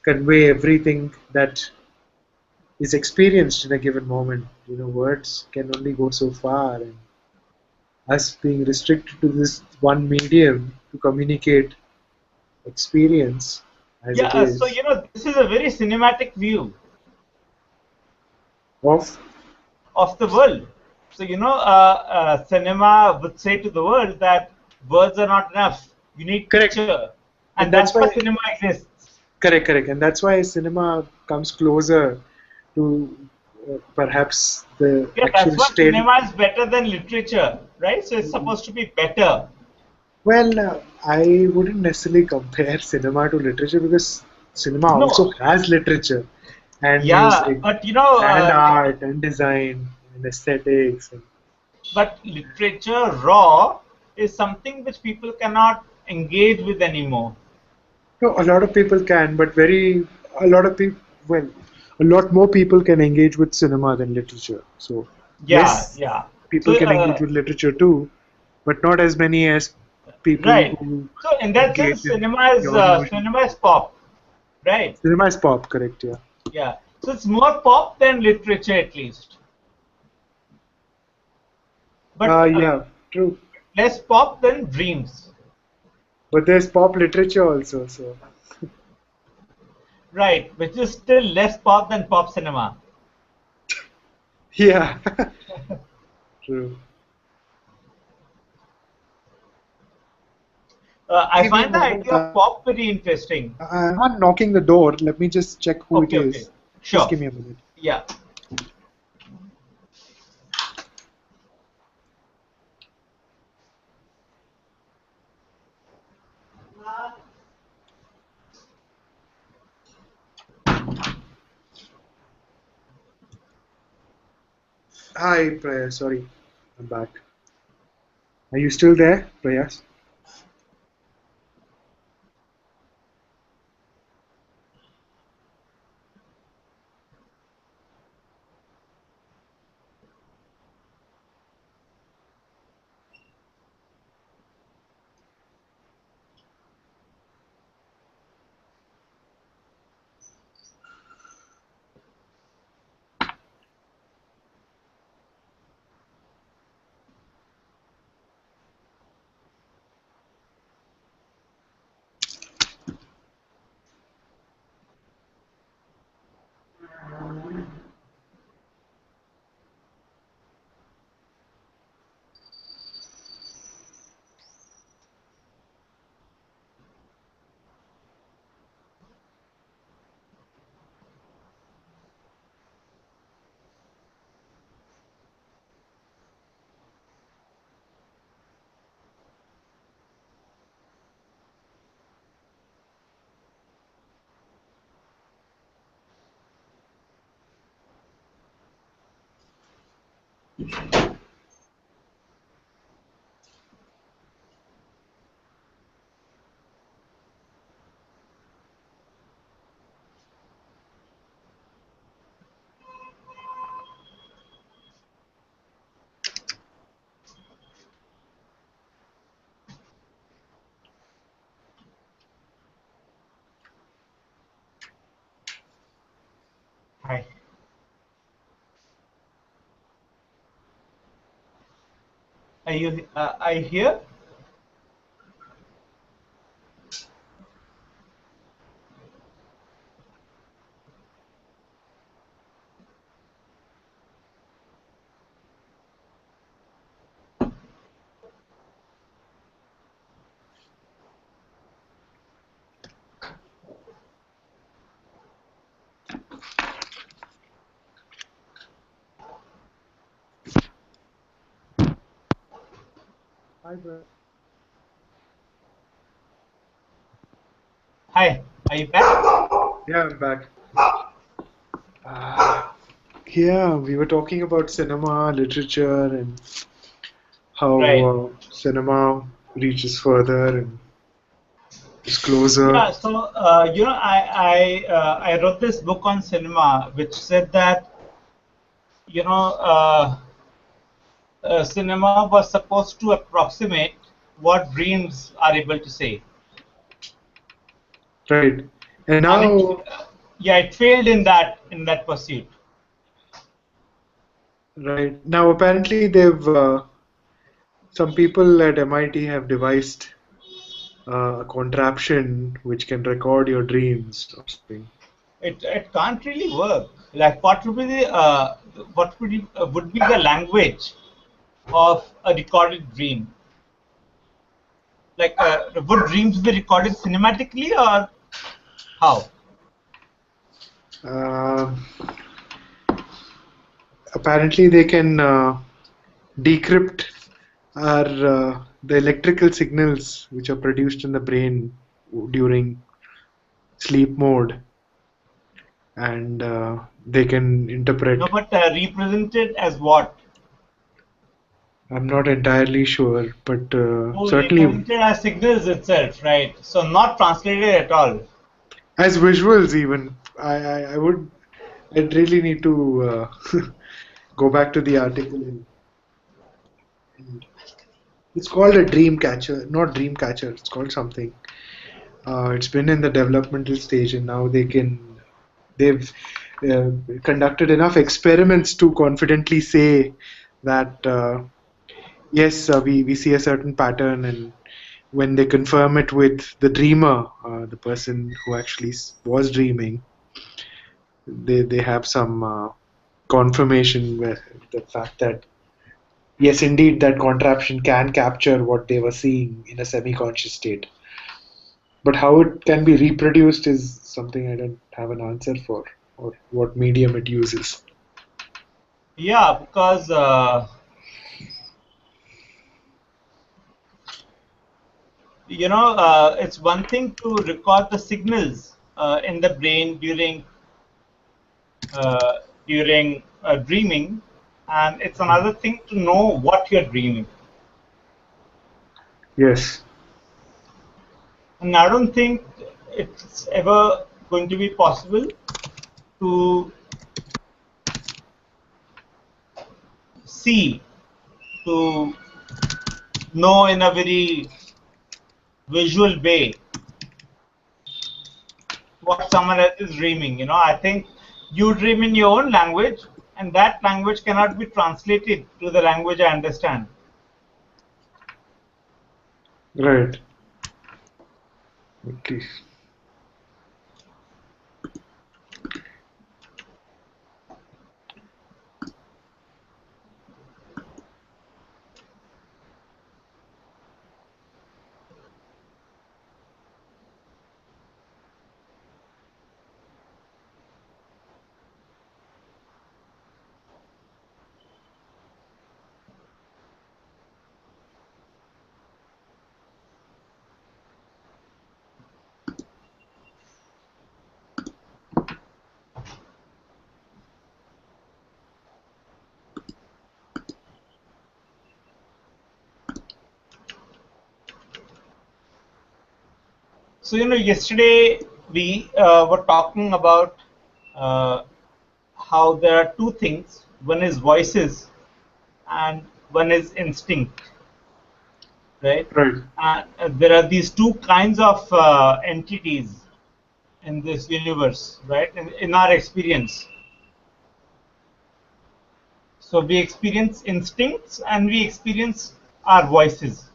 convey everything that is experienced in a given moment. Words can only go so far, and us being restricted to this one medium to communicate experience as it Yeah, so is this is a very cinematic view of of the world. So cinema would say to the world that words are not enough. You need correct, picture, and and that's that's why why cinema exists. correct, and that's why cinema comes closer to perhaps the Yeah, actual that's why state. cinema is better than literature, right? So it's supposed to be better. Well, I wouldn't necessarily compare cinema to literature because cinema also No, has literature and yeah, music but and art and design and aesthetics. but literature raw is something which people cannot engage with anymore. No, a lot of people can, but a lot of people, well, a lot more people can engage with cinema than literature. So, Yeah, yes, yeah. people So can engage with literature too, but not as many as people right. who So in that sense, engage in the audiovisual. cinema is pop, right? Cinema is pop, correct? Yeah. Yeah. So it's more pop than literature at least, but Yeah, true. less pop than dreams, But there's pop literature also, so right? Which is still less pop than pop cinema. yeah, true. I Give me a find the moment. idea of pop very interesting. I'm knocking the door. Let me just check who it Okay, okay, is. Just sure. give me a minute. Yeah. Hi, Prayas. Sorry, I'm back. Are you still there, Prayas? Hi. Are you here? Hi, Prayas. Hi. Are you back? Yeah, I'm back. Yeah, we were talking about cinema, literature, and how Right. cinema reaches further and is closer. Yeah. So I wrote this book on cinema, which said that you know cinema was supposed to approximate what dreams are able to say. Right. And and now, yeah, it failed in that pursuit. right now, apparently they've some people at MIT have devised a contraption which can record your dreams or something. It can't really work. Like what would be would be the language of a recorded dream? Like would dreams be recorded cinematically or how? Um Apparently, they can decrypt our the electrical signals which are produced in the brain during sleep mode, and they can No, interpret. but represented as what? I'm not entirely sure, but Oh, certainly represented as signals itself, right? So not translated at all. as visuals. Even I would. I'd really need to go back to the article. It's called a dream catcher, not dream catcher. It's called something. It's been in the developmental stage, and now they've conducted enough experiments to confidently say that yes, we see a certain pattern, and when they confirm it with the dreamer, the person who actually was dreaming, they have some confirmation with the fact that yes, indeed, that contraption can capture what they were seeing in a semi-conscious state. But how it can be reproduced is something I don't have an answer for, or what medium it uses. Yeah, because it's one thing to record the signals in the brain uh, during dreaming, and it's another thing to know what you're dreaming. Yes, And I don't think it's ever going to be possible to see, to know in a very visual way what someone else is dreaming. I think you dream in your own language, and that language cannot be translated to the language I understand. right. Okay. So, yesterday we were talking about uh, how there are two things. One is voices and one is instinct, right? Right. And there are these two kinds of entities in this universe, right? In our experience. So we experience instincts and we experience our voices.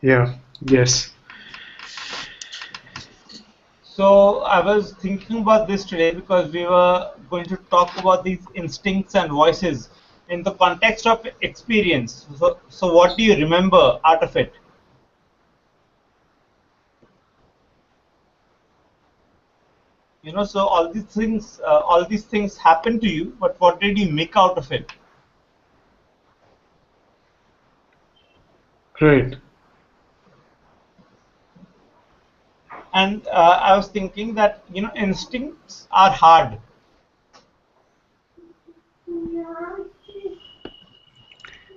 Yeah. Yes. So I was thinking about this today because we were going to talk about these instincts and voices in the context of experience. So what do you remember out of it? So all these things happen to you, but what did you make out of it? Right. And I was thinking that instincts are hard.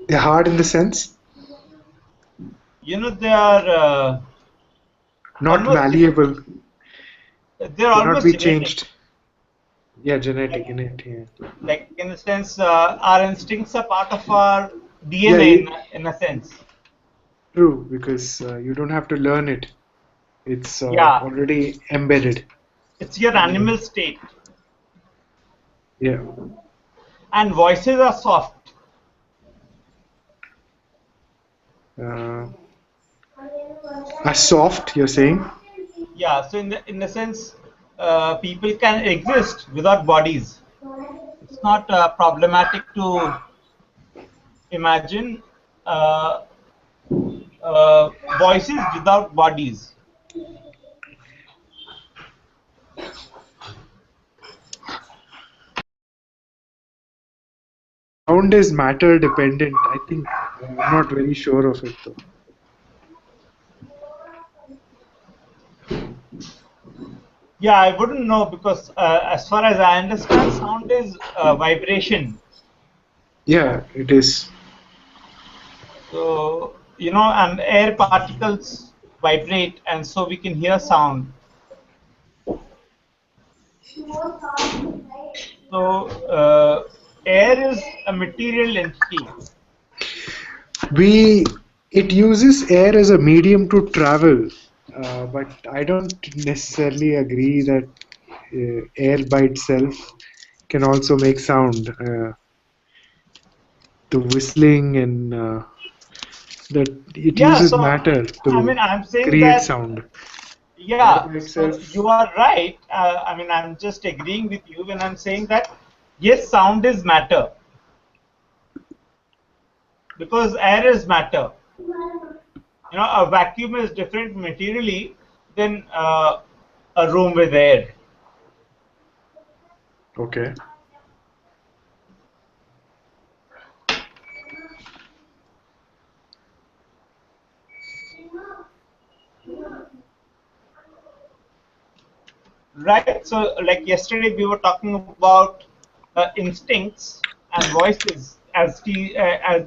They're hard in the sense, They are not almost malleable, they're cannot almost be genetic. changed. Yeah, Like, genetic, innate. Yeah. like in a sense, our instincts are part of our Yeah. DNA in a sense. True, because you don't have to learn it. It's Yeah, already embedded. it's your animal state. Yeah. And voices are soft. Uh, a soft, you're saying? Yeah, so in the sense, people can exist without bodies. It's not problematic to imagine uh, voices without bodies. Sound is matter dependent. I think I'm not very sure of it though. Yeah, I wouldn't know because as far as I understand, sound is vibration. Yeah, it is. So, and air particles vibrate, and so we can hear sound. So, air is a material entity. We it uses air as a medium to travel, but I don't necessarily agree that air by itself can also make sound. The whistling and that it Yeah, uses so matter I to mean, I'm saying create that, sound. Air yeah, by so itself, you are right. I mean, I'm just agreeing with you when I'm saying that, yes, sound is matter because air is matter. A vacuum is different materially than a room with air. okay. Right. So, like yesterday, we were talking about instincts and voices as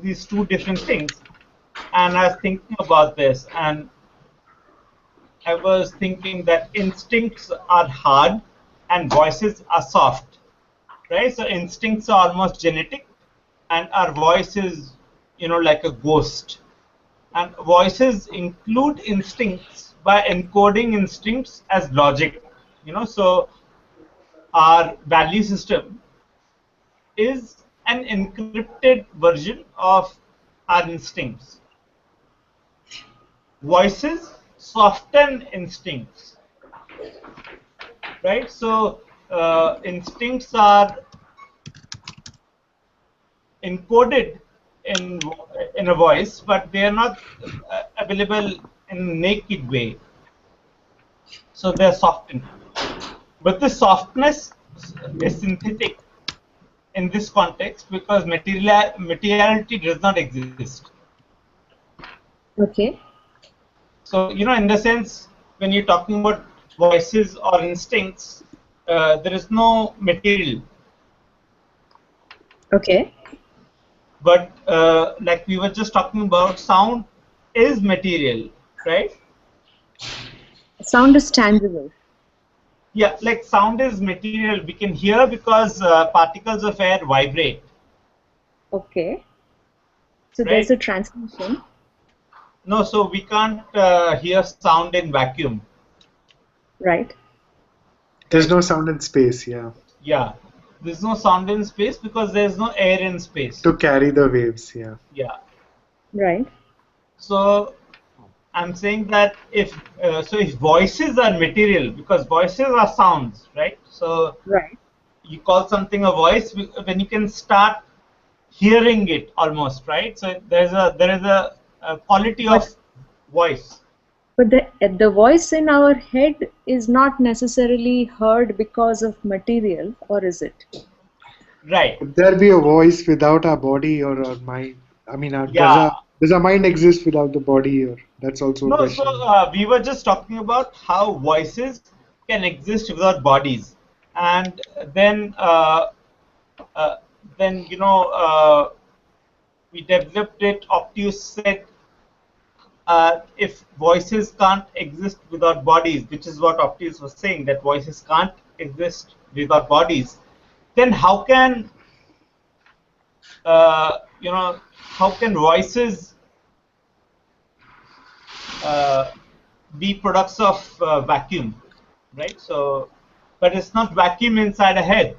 these two different things, and I was thinking about this, and I was thinking that instincts are hard and voices are soft. Right. So instincts are almost genetic, and our voice is, like a ghost. And voices include instincts by encoding instincts as logic. So our value system is an encrypted version of our instincts. Voices soften instincts, right? So instincts are encoded in a voice, but they are not available in a naked way. So they're softened. But the softness is synthetic in this context because materiality does not exist. Okay. So, in the sense, when you're talking about voices or instincts, there is no material. Okay. But like we were just talking about, sound is material, right? Sound is tangible. Yeah, like sound is material. We can hear because particles of air vibrate, Okay. So there's right? a transmission. No, so we can't hear sound in vacuum, Right. There's right? no sound in space, yeah, Yeah, there's no sound in space because there's no air in space. to carry the waves, yeah. Yeah. Right. So I'm saying that if voices are material, because voices are sounds, right? So Right. you call something a voice when you can start hearing it almost, right? So there is a quality But of voice. the voice in our head is not necessarily heard because of material, or is it? Right. Could there be a voice without our body or our mind? I mean, Yeah. does our mind exist without the body? Or that's also a No, so question. we were just talking about how voices can exist without bodies, and then uh, then we developed it. Optius said if voices can't exist without bodies, which is what Optius was saying, that voices can't exist without bodies, then how can voices uh, be products of vacuum, right? So, but it's not vacuum inside a head.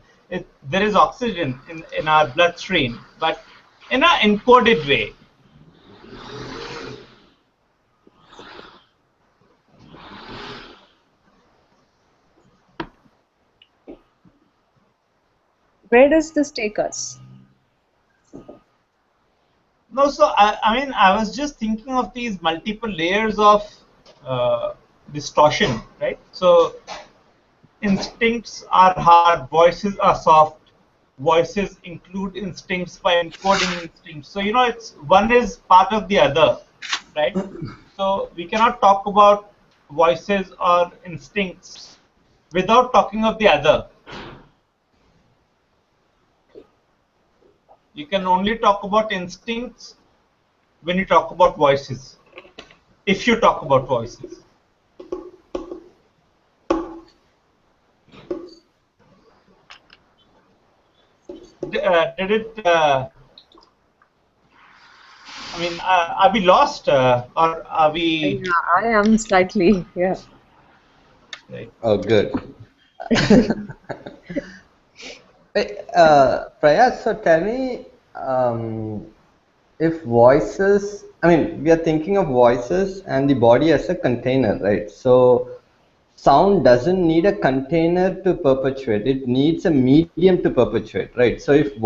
There is oxygen in our bloodstream, but in an encoded way. Where does this take us? No, so I mean, I was just thinking of these multiple layers of uh, distortion, right? So instincts are hard, voices are soft. Voices include instincts by encoding instincts. So it's one is part of the other, right? So we cannot talk about voices or instincts without talking of the other. You can only talk about instincts when you talk about voices. If you talk about voices. Did it? I mean, are we lost or are we? Yeah, I am slightly, yeah. Right. Oh, good. Wait, Prayas, so tell me, if voices, I mean, we are thinking of voices and the body as a container, right? So sound doesn't need a container to perpetuate, it needs a medium to perpetuate, right? So if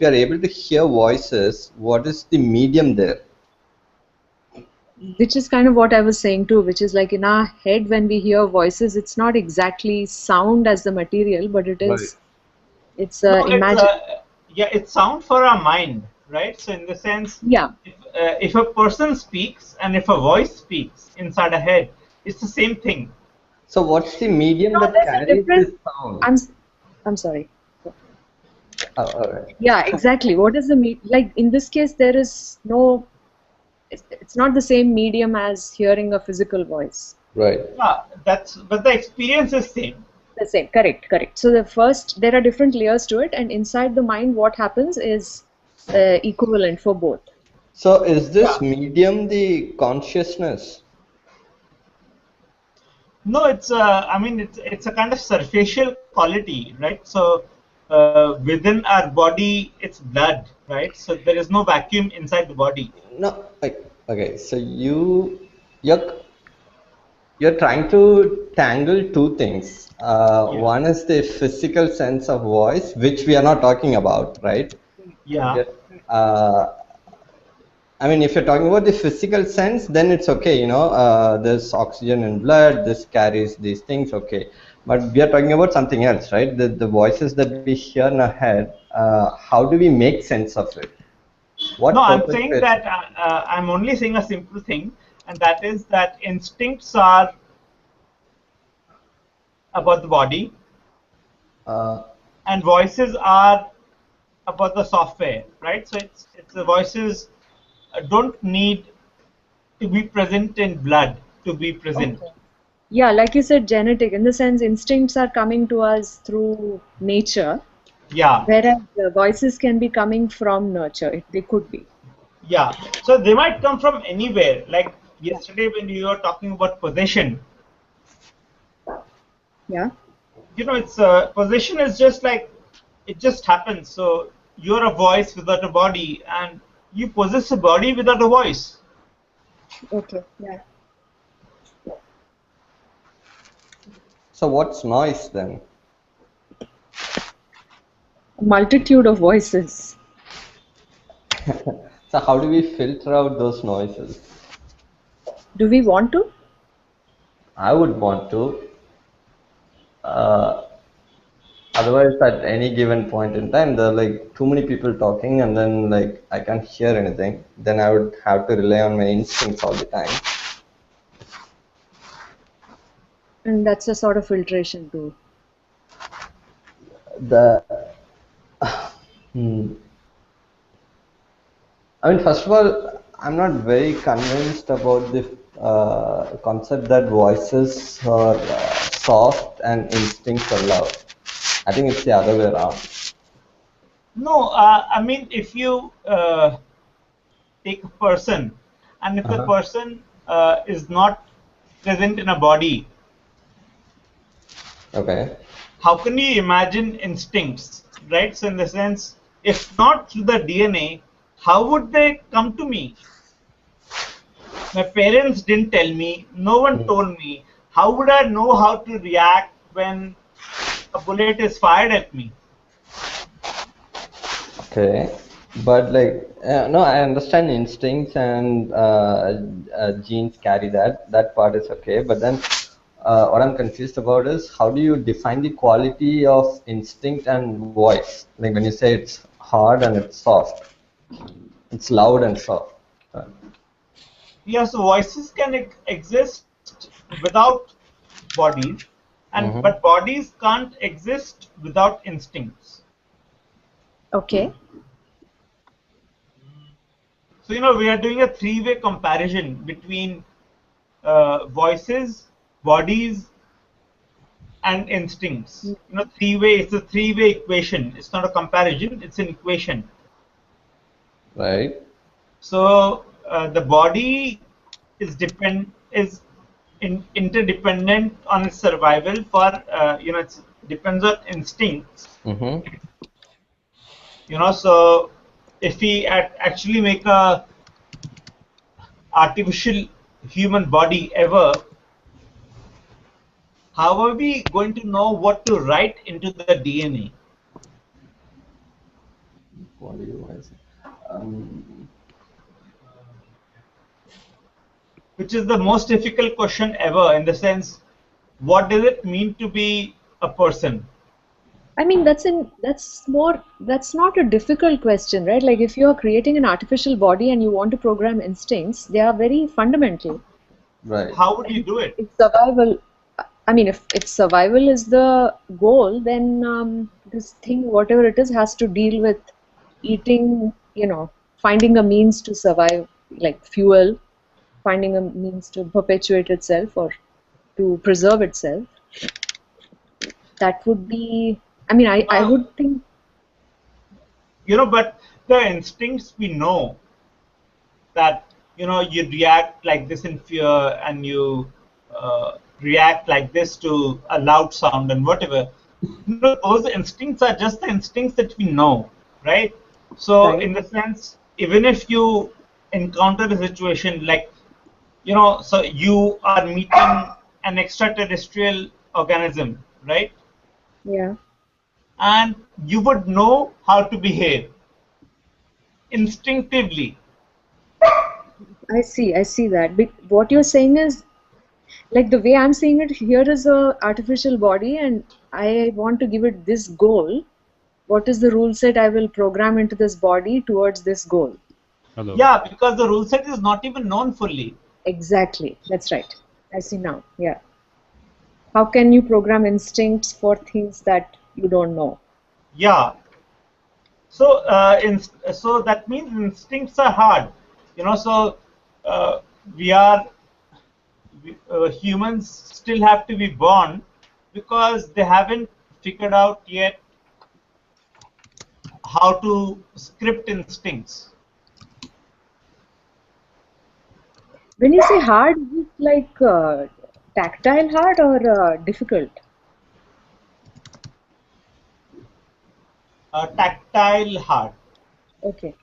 we are able to hear voices, what is the medium there? Which is kind of what I was saying too, which is like in our head when we hear voices, it's not exactly sound as the material, but Right. it's No, imagine. it's sound for our mind, right? So in the sense, Yeah, if a person speaks and if a voice speaks inside a head, it's the same thing. So what's the medium no, that there's a carries this difference. sound? I'm sorry. Oh, all right. Yeah, exactly. What is the like in this case? There is no. It's not the same medium as hearing a physical voice. Right. Yeah, but the experience is same. The same, correct, correct. So the first, there are different layers to it, and inside the mind, what happens is equivalent for both. So is this Yeah. medium the consciousness? No, I mean, it's a kind of surfacial quality, right? So within our body, it's blood, right? So there is no vacuum inside the body. No, like, okay, so you're you're trying to tangle two things. Yeah. One is the physical sense of voice, which we are not talking about, right? Yeah. Yeah. Uh, I mean, if you're talking about the physical sense, then it's okay. There's oxygen in blood. This carries these things, okay. But we are talking about something else, right? The voices that we hear in our head. How do we make sense of it? No, What I'm saying perpetuates that it? I'm only saying a simple thing, and that is that instincts are about the body, Uh, and voices are about the software, right? So it's the voices don't need to be present in blood to be present. Okay. Yeah, like you said, genetic, in the sense instincts are coming to us through nature, Yeah, whereas the voices can be coming from nurture. They could be. yeah. So they might come from anywhere. Like Yeah. yesterday when you were talking about possession, Yeah. it's possession is just like it just happens. So you're a voice without a body, and you possess a body without a voice. Okay. Yeah. so what's noise then? A multitude of voices. So how do we filter out those noises? Do we want to? I would want to. Uh, Otherwise, at any given point in time, there are like too many people talking, and then like I can't hear anything. Then I would have to rely on my instincts all the time. And that's a sort of filtration too. The hmm. I mean, first of all, I'm not very convinced about the concept that voices are soft and instincts are loud. I think it's the other way around. No, I mean if you take a person, and if the Uh-huh. person is not present in a body, Okay. how can you imagine instincts, right? So in the sense, if not through the DNA, how would they come to me? My parents didn't tell me, no one Mm. told me. How would I know how to react when a bullet is fired at me? Okay. But like, no, I understand instincts and genes carry that. That part is okay. But then, what I'm confused about is how do you define the quality of instinct and voice? Like when you say it's hard and it's soft, it's loud and soft. Yeah, so voices can exist without bodies, and Mm-hmm. but bodies can't exist without instincts. Okay. So we are doing a three-way comparison between voices, bodies, and instincts. Three-way. It's a three-way equation. It's not a comparison. It's an equation. Right. So the body is interdependent on its survival for it depends on instincts. Mm-hmm. So if we actually make a artificial human body ever, how are we going to know what to write into the DNA? Body voice. Um, Which is the most difficult question ever, in the sense, what does it mean to be a person? I mean, that's not a difficult question, right? Like if you're creating an artificial body and you want to program instincts, they are very fundamental. right. How would you do it? If survival, I mean, if survival is the goal, then this thing, whatever it is, has to deal with eating, finding a means to survive, like fuel, finding a means to perpetuate itself or to preserve itself. That would be, I mean, I Uh, would think, but the instincts, we know that you react like this in fear, and you react like this to a loud sound and whatever. Those instincts are just the instincts that we know, right? So right? in the sense, even if you encounter a situation like, so you are meeting an extraterrestrial organism, right? Yeah. And you would know how to behave instinctively. I see that. What you're saying is, like the way I'm seeing it, here is a artificial body and I want to give it this goal. What is the rule set I will program into this body towards this goal? Hello. Yeah, because the rule set is not even known fully. Exactly. That's right. I see now. Yeah. How can you program instincts for things that you don't know? Yeah. So so that means instincts are hard. So uh, we are humans still have to be born because they haven't figured out yet how to script instincts. When you say hard, is it like tactile hard or difficult? Tactile hard. Okay.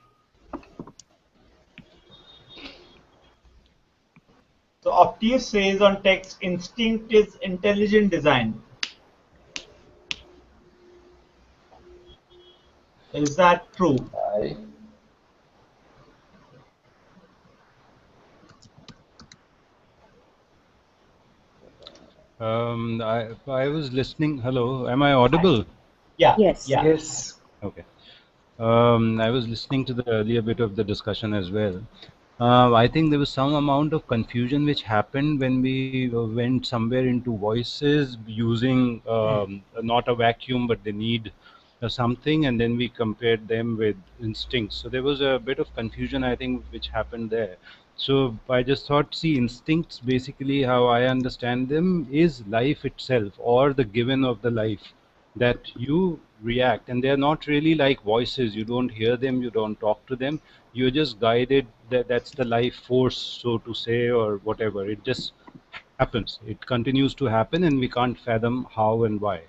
So Optius says on text, instinct is intelligent design. Is that true? I, I was listening. Hello, am I Hi. audible? Yeah, Yes. yeah. Yes. Okay. I was listening to the earlier bit of the discussion as well. I think there was some amount of confusion which happened when we went somewhere into voices using not a vacuum, but they need something, and then we compared them with instincts. So there was a bit of confusion, I think, which happened there. So I just thought, see, instincts basically, how I understand them, is life itself or the given of the life that you react, and they're not really like voices. You don't hear them, you don't talk to them, you're just guided. That's the life force, so to say, or whatever. It just happens. It continues to happen, and we can't fathom how and why.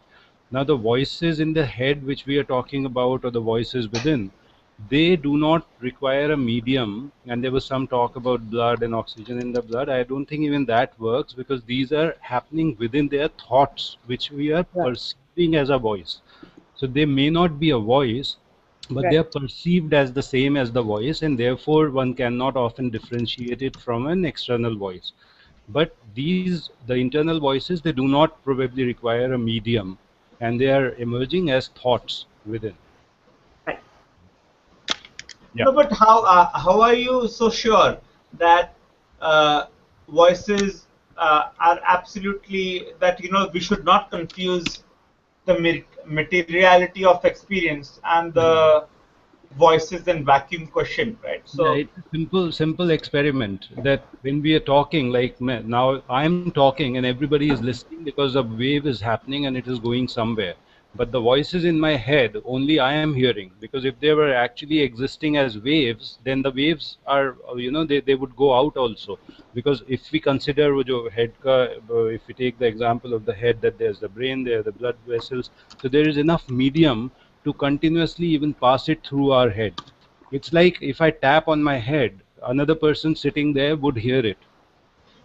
Now, the voices in the head, which we are talking about, or the voices within, they do not require a medium. And there was some talk about blood and oxygen in the blood. I don't think even that works, because these are happening within their thoughts, which we are Right. perceiving as a voice. So they may not be a voice, but they Right. are perceived as the same as the voice, and therefore one cannot often differentiate it from an external voice. But the internal voices, they do not probably require a medium, and they are emerging as thoughts within. Right. Yeah. No, but how are you so sure that uh, voices are absolutely that we should not confuse the materiality of experience and the voices and vacuum question, right? Yeah, So it's a simple experiment that when we are talking, like now I'm talking and everybody is listening because a wave is happening and it is going somewhere. But the voices in my head, only I am hearing, because if they were actually existing as waves, then the waves are, they would go out also. Because if we consider wo jo head if we take the example of the head, that there's the brain, there are the blood vessels, so there is enough medium to continuously even pass it through our head. It's like if I tap on my head, another person sitting there would hear it.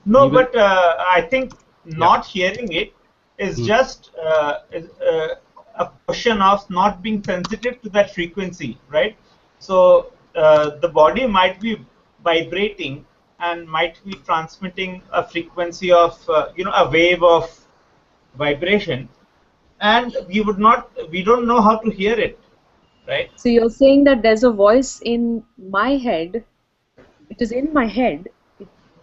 no, Even, but I think yeah. not hearing it is Hmm. just a question of not being sensitive to that frequency, right? So the body might be vibrating and might be transmitting a frequency of, a wave of vibration, and we don't know how to hear it, right? So you're saying that there's a voice in my head. It is in my head,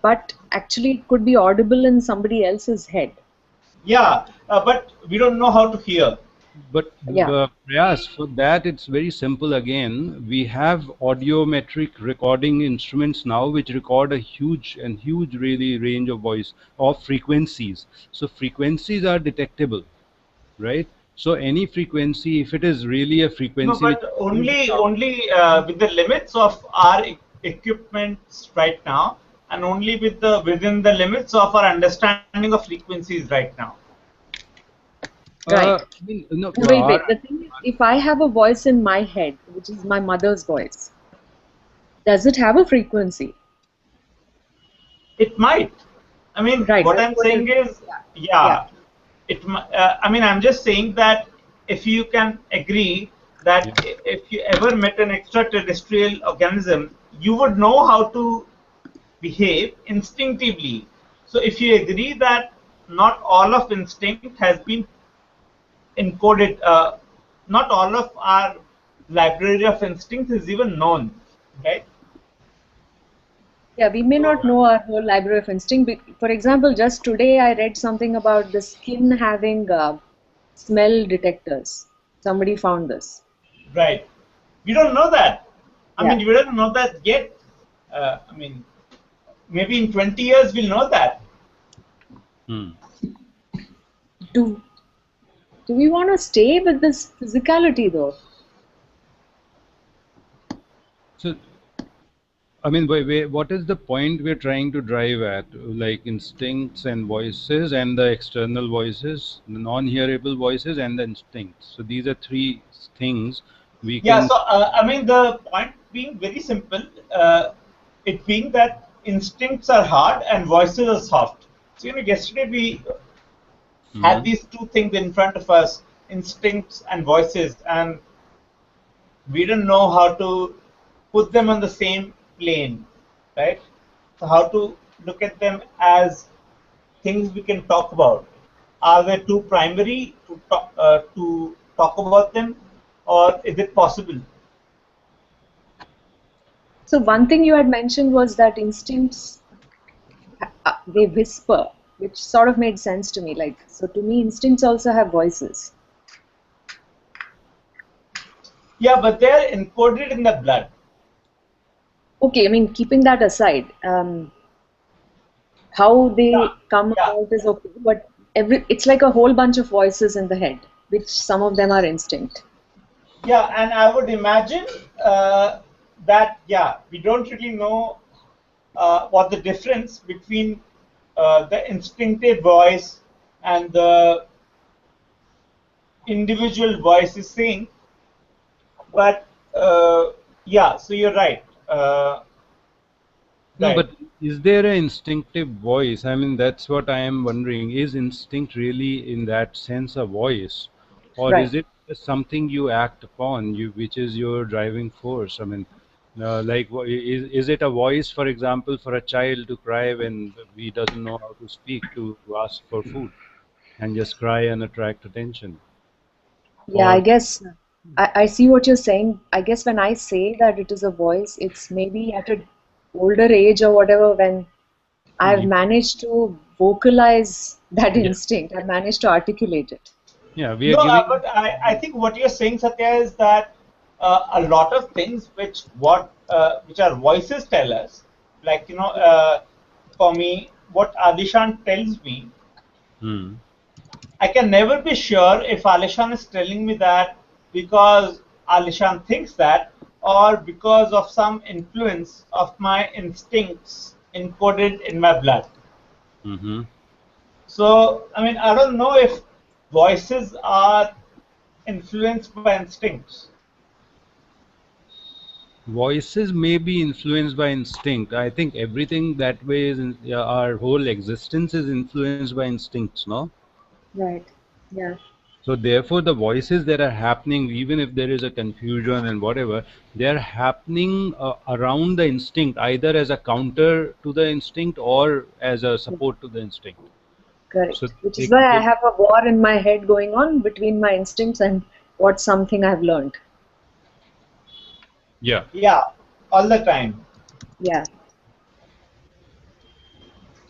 but actually it could be audible in somebody else's head. Yeah, but we don't know how to hear. But Yeah. Prayas, for that it's very simple again. We have audiometric recording instruments now which record a huge really range of voice of frequencies. So frequencies are detectable, right? So any frequency, if it is really a No, frequency which but comes out, only with the limits of our equipment right now, and only within the limits of our understanding of frequencies right now. Right. I mean, no, Wait. The thing is, if I have a voice in my head, which is my mother's voice, does it have a frequency? It might. I mean, Right. what That's I'm what saying is. is, Yeah. yeah, I mean, I'm just saying that if you can agree that yeah. if you ever met an extraterrestrial organism, you would know how to behave instinctively. So if you agree that not all of instinct has been encoded, not all of our library of instincts is even known, right? Yeah, we may So not know our whole library of instinct. For example, just today I read something about the skin having smell detectors. Somebody found this. right, we don't know that. I Yeah. mean, we don't know that yet. I mean, maybe in 20 years we'll know that. Hmm. Do do we want to stay with this physicality though? So I mean, what is the point we're trying to drive at? Like instincts and voices and the external voices, the non-hearable voices and the instincts. So these are three things we Yeah, can. so I mean, the point being very simple, it being that instincts are hard and voices are soft. So, yesterday we had Mhm. these two things in front of us, instincts and voices, and we didn't know how to put them on the same plane, right? So, how to look at them as things we can talk about. Are they too primary to talk about them, or is it possible? So one thing you had mentioned was that instincts they whisper, which sort of made sense to me. Like, so to me, instincts also have voices. Yeah, but they're encoded in the blood. Okay, I mean, keeping that aside, how Yeah, they come yeah, about is okay, but it's like a whole bunch of voices in the head, which some of them are instinct. yeah. And I would imagine that, yeah, we don't really know what the difference between the instinctive voice and the individual voice is same, but yeah, so you're right. No, Right. but is there an instinctive voice? I mean, that's what I am wondering. Is instinct really, in that sense, a voice, or Right. is it just something you act upon, which is your driving force? I mean, like, is it a voice, for example, for a child to cry when he doesn't know how to speak, to ask for food, and just cry and attract attention? Yeah, I Or guess I see what you're saying. I guess when I say that it is a voice, it's maybe at an older age or whatever when I've you, managed to vocalize that yeah, instinct. I've managed to articulate it. yeah, we are No, giving. but I think what you're saying, Satya, is that a lot of things which our voices tell us, like for me, what Alishan tells me, Hmm. I can never be sure if Alishan is telling me that because Alishan thinks that, or because of some influence of my instincts encoded in my blood. Mm-hmm. So, I mean, I don't know if voices are influenced by instincts. Voices may be influenced by instinct. I think everything that way is yeah, our whole existence is influenced by instincts, no? Right. Yeah. So therefore, the voices that are happening, even if there is a confusion and whatever, they are happening around the instinct, either as a counter to the instinct or as a support to the instinct. So Correct. Which is why I they, have a war in my head going on between my instincts and what's something I've learned. yeah. Yeah, all the time. Yeah.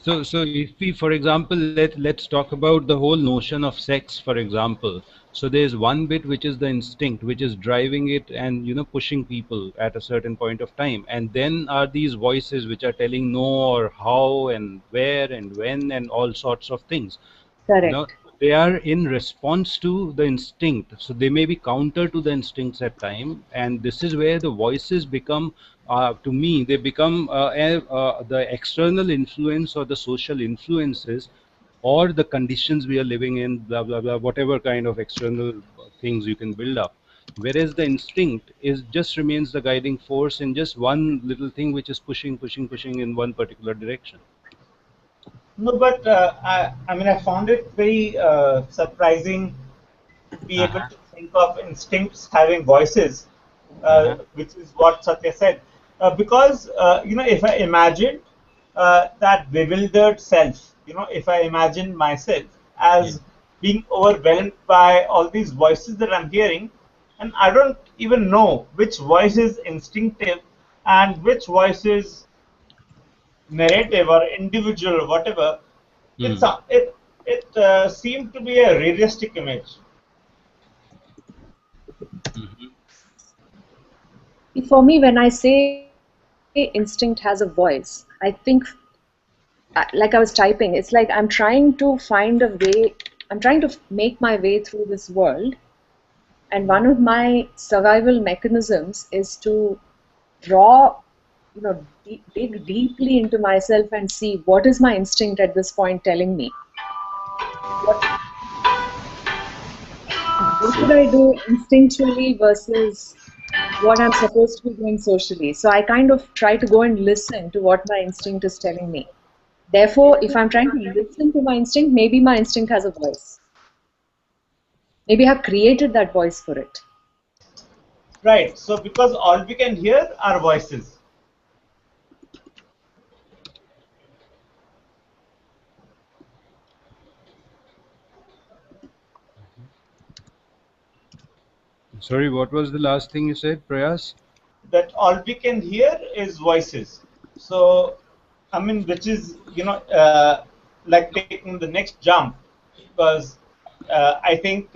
So if we, for example, let's talk about the whole notion of sex, for example. So there's one bit which is the instinct, which is driving it and pushing people at a certain point of time, and then are these voices which are telling no or how and where and when and all sorts of things. you know Correct. they are in response to the instinct, so they may be counter to the instincts at time, and this is where the voices become, to me they become the external influence or the social influences or the conditions we are living in, blah blah blah, whatever kind of external things you can build up, whereas the instinct is just remains the guiding force in just one little thing which is pushing in one particular direction. No, but I mean, I found it very surprising to be able Uh-huh. to think of instincts having voices, Uh-huh. which is what Satya said. Because, if I imagined that bewildered self, if I imagine myself Yeah. as being overwhelmed by all these voices that I'm hearing, and I don't even know which voice is instinctive and which voice is narrative or individual or whatever, it's Hmm. a, it seemed to be a realistic image. For me, when I say instinct has a voice, I think, like I was typing, it's like I'm trying to find a way, I'm trying to make my way through this world. And one of my survival mechanisms is to draw, dig deeply into myself and see what is my instinct at this point telling me. What, what should I do instinctually versus what I'm supposed to be doing socially? So I kind of try to go and listen to what my instinct is telling me. Therefore, if I'm trying to listen to my instinct, maybe my instinct has a voice. Maybe I've created that voice for it. Right. So because all we can hear are voices. Sorry, what was the last thing you said, Prayas? That all we can hear is voices. So, I mean, which is like taking the next jump, because I think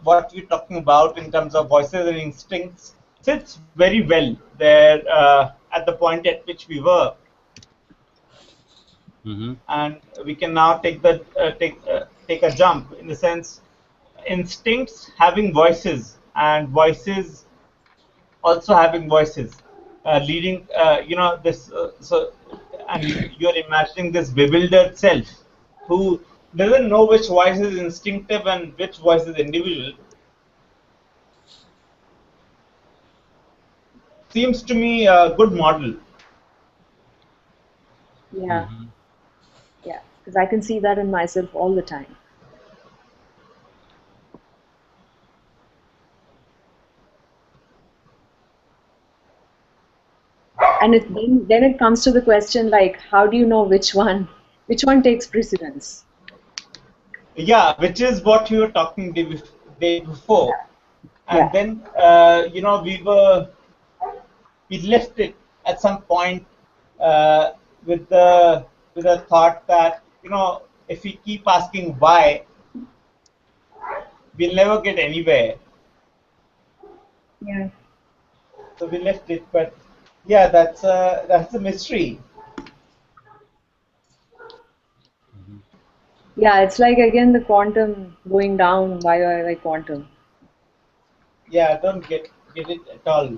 what we're talking about in terms of voices and instincts sits very well there at the point at which we were, Mm-hmm. and we can now take a jump in the sense instincts having voices and voices also having voices, leading this. So and you're imagining this bewildered self who doesn't know which voice is instinctive and which voice is individual. Seems to me a good model. Yeah, yeah, because I can see that in myself all the time. And then it comes to the question, like, how do you know which one takes precedence? Yeah, which is what you were talking day before, and Yeah. then we left it at some point uh, with the thought that if we keep asking why, we'll never get anywhere. Yeah. So we left it, but yeah, that's a mystery. Yeah, it's like again the quantum going down by quantum. Yeah, I don't get it at all.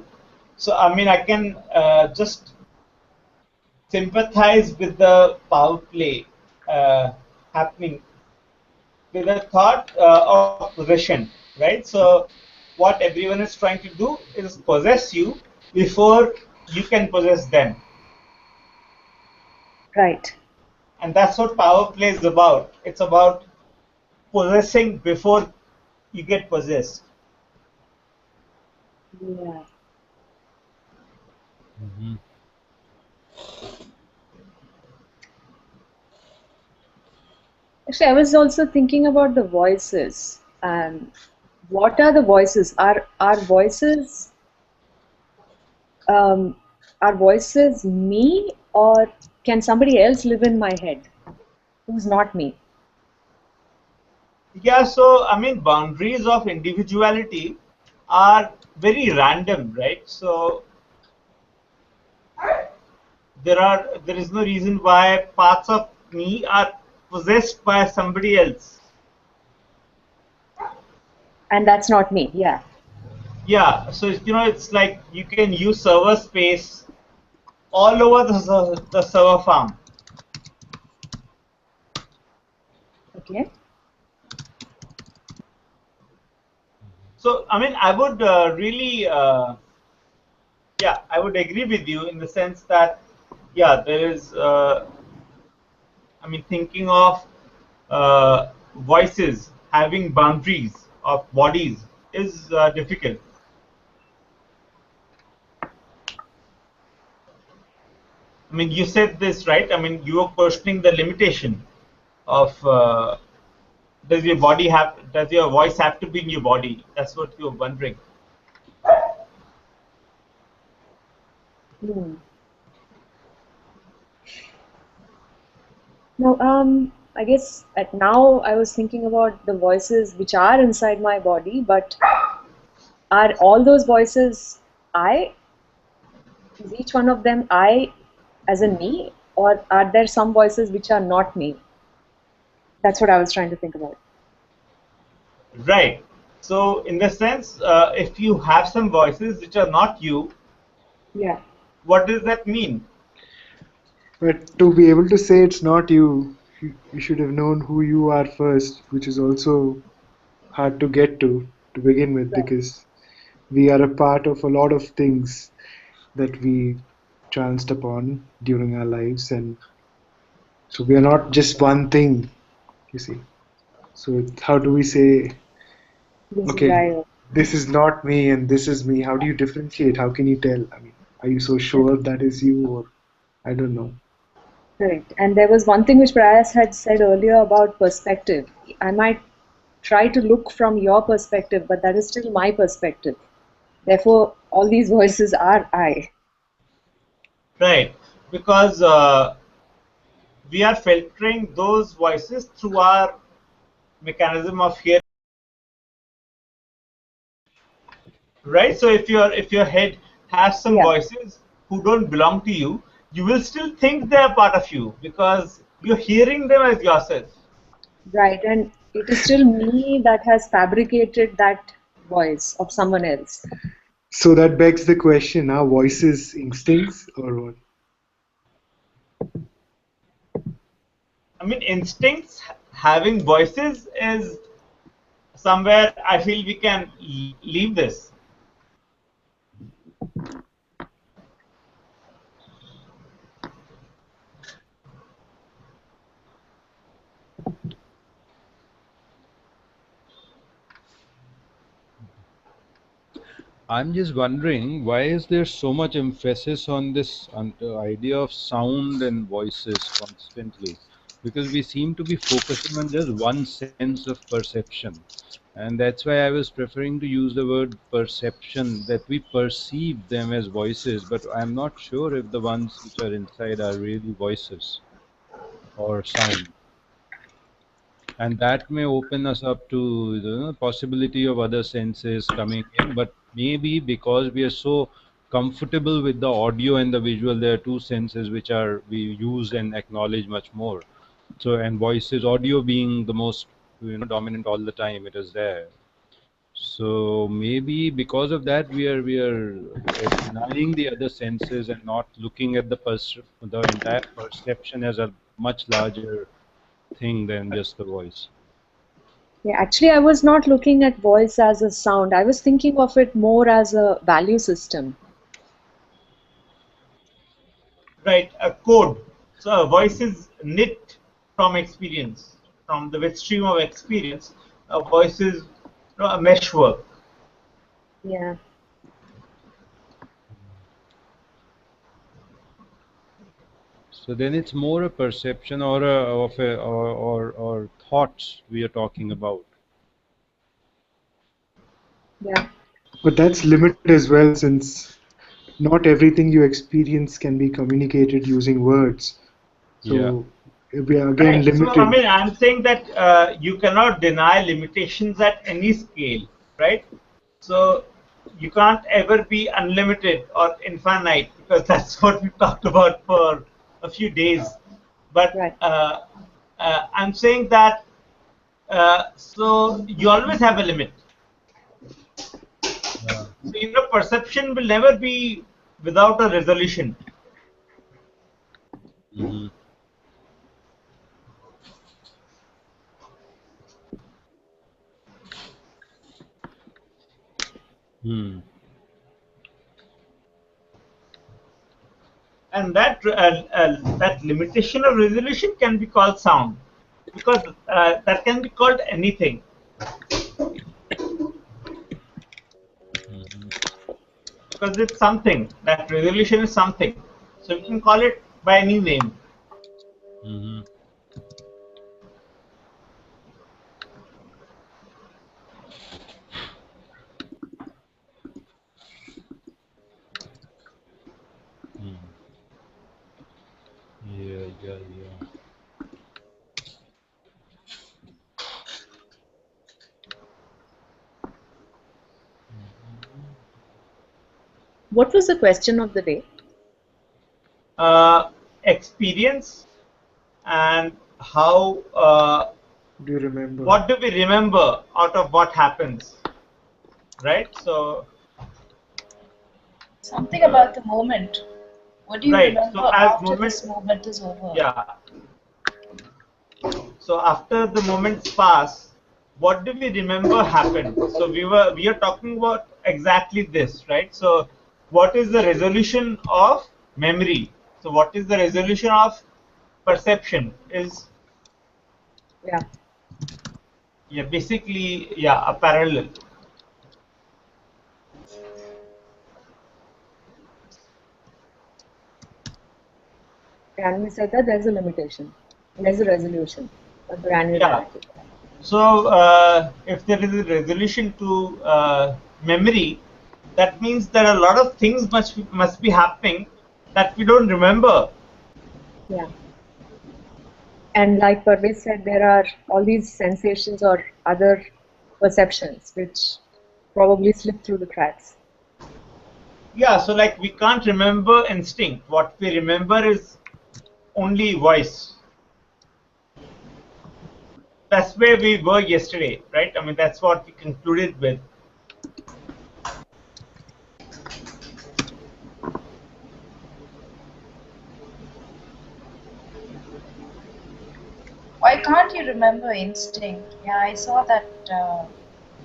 So I mean, I can just sympathize with the power play happening with the thought of possession, right? So what everyone is trying to do is possess you before you can possess them, Right. and that's what power play is about. It's about possessing before you get possessed. Yeah. Actually, I was also thinking about the voices and what are the voices? Are voices um, are voices me, or can somebody else live in my head who's not me? Yeah, so I mean, boundaries of individuality are very random, right? So there is no reason why parts of me are possessed by somebody else. And that's not me. Yeah. Yeah, so it's like you can use server space all over the server farm. Okay. So I mean, I would really yeah, I would agree with you in the sense that yeah, there is I mean, thinking of voices having boundaries of bodies is difficult. I mean, you said this, right? I mean, you were questioning the limitation of does your voice have to be in your body? That's what you're wondering. Hmm. Now, I guess now I was thinking about the voices which are inside my body, but are all those voices I? Is each one of them I as in me, or are there some voices which are not me? That's what I was trying to think about. Right. So, in the sense, if you have some voices which are not you, Yeah. what does that mean? But to be able to say it's not you, you should have known who you are first, which is also hard to get to begin with, Right. because we are a part of a lot of things that we chanced upon during our lives, and so we are not just one thing, you see. So how do we say, This is okay, I. this is not me and this is me? How do you differentiate? How can you tell? I mean, are you so sure that is you, or I don't know. Correct. And there was one thing which Prayas had said earlier about perspective. I might try to look from your perspective, but that is still my perspective. Therefore, all these voices are I. Right. Because we are filtering those voices through our mechanism of hearing. Right, so if your head has some Yeah. voices who don't belong to you, you will still think they're part of you because you're hearing them as yourself. Right. And it is still me that has fabricated that voice of someone else. So that begs the question: are voices instincts or what? I mean, instincts having voices is somewhere I feel we can leave this. I'm just wondering why is there so much emphasis on this idea of sound and voices constantly? Because we seem to be focusing on just one sense of perception. And that's why I was preferring to use the word perception, that we perceive them as voices, but I'm not sure if the ones which are inside are really voices or sound. And that may open us up to the possibility of other senses coming in, but maybe because we are so comfortable with the audio and the visual, there are two senses which are we use and acknowledge much more. So, and voices, audio being the most dominant all the time, it is there. So maybe because of that we are denying the other senses and not looking at the entire perception as a much larger thing than just the voice. Yeah, actually, I was not looking at voice as a sound. I was thinking of it more as a value system. Right, a code. So a voice is knit from experience, from the wet stream of experience. A voice is a meshwork. Yeah. So then it's more a perception or or thoughts we are talking about. Yeah. But that's limited as well, since not everything you experience can be communicated using words. Yeah. So we are again Right. So I limited. mean, I'm saying that you cannot deny limitations at any scale, right? So you can't ever be unlimited or infinite because that's what we talked about for a few days. But Right. I'm saying that so you always have a limit. Yeah. So perception will never be without a resolution. Hmm. Hmm. And that limitation of resolution can be called sound, because that can be called anything, Hmm. because it's something. That resolution is something, so we can call it by any name. Hmm. Hmm. Yeah, yeah, yeah. What was the question of the day? Experience and how Do you remember? what do we remember out of what happens, right? So Something about the moment. What do you right, so remember as after moment, this moment is over? yeah, so after the moments pass, what do we remember happened? So we are talking about exactly this, right? So what is the resolution of memory? So what is the resolution of perception? Is Yeah. yeah, basically, yeah, a parallel. And we said that there's a limitation. There's a resolution, a Yeah. granularity. So if there is a resolution to memory, that means there are a lot of things must be happening that we don't remember. Yeah. And like Parvez said, there are all these sensations or other perceptions which probably slip through the cracks. Yeah, so like we can't remember instinct. What we remember is only voice. That's where we were yesterday, right? I mean, that's what we concluded with. remember instinct. Yeah, I saw that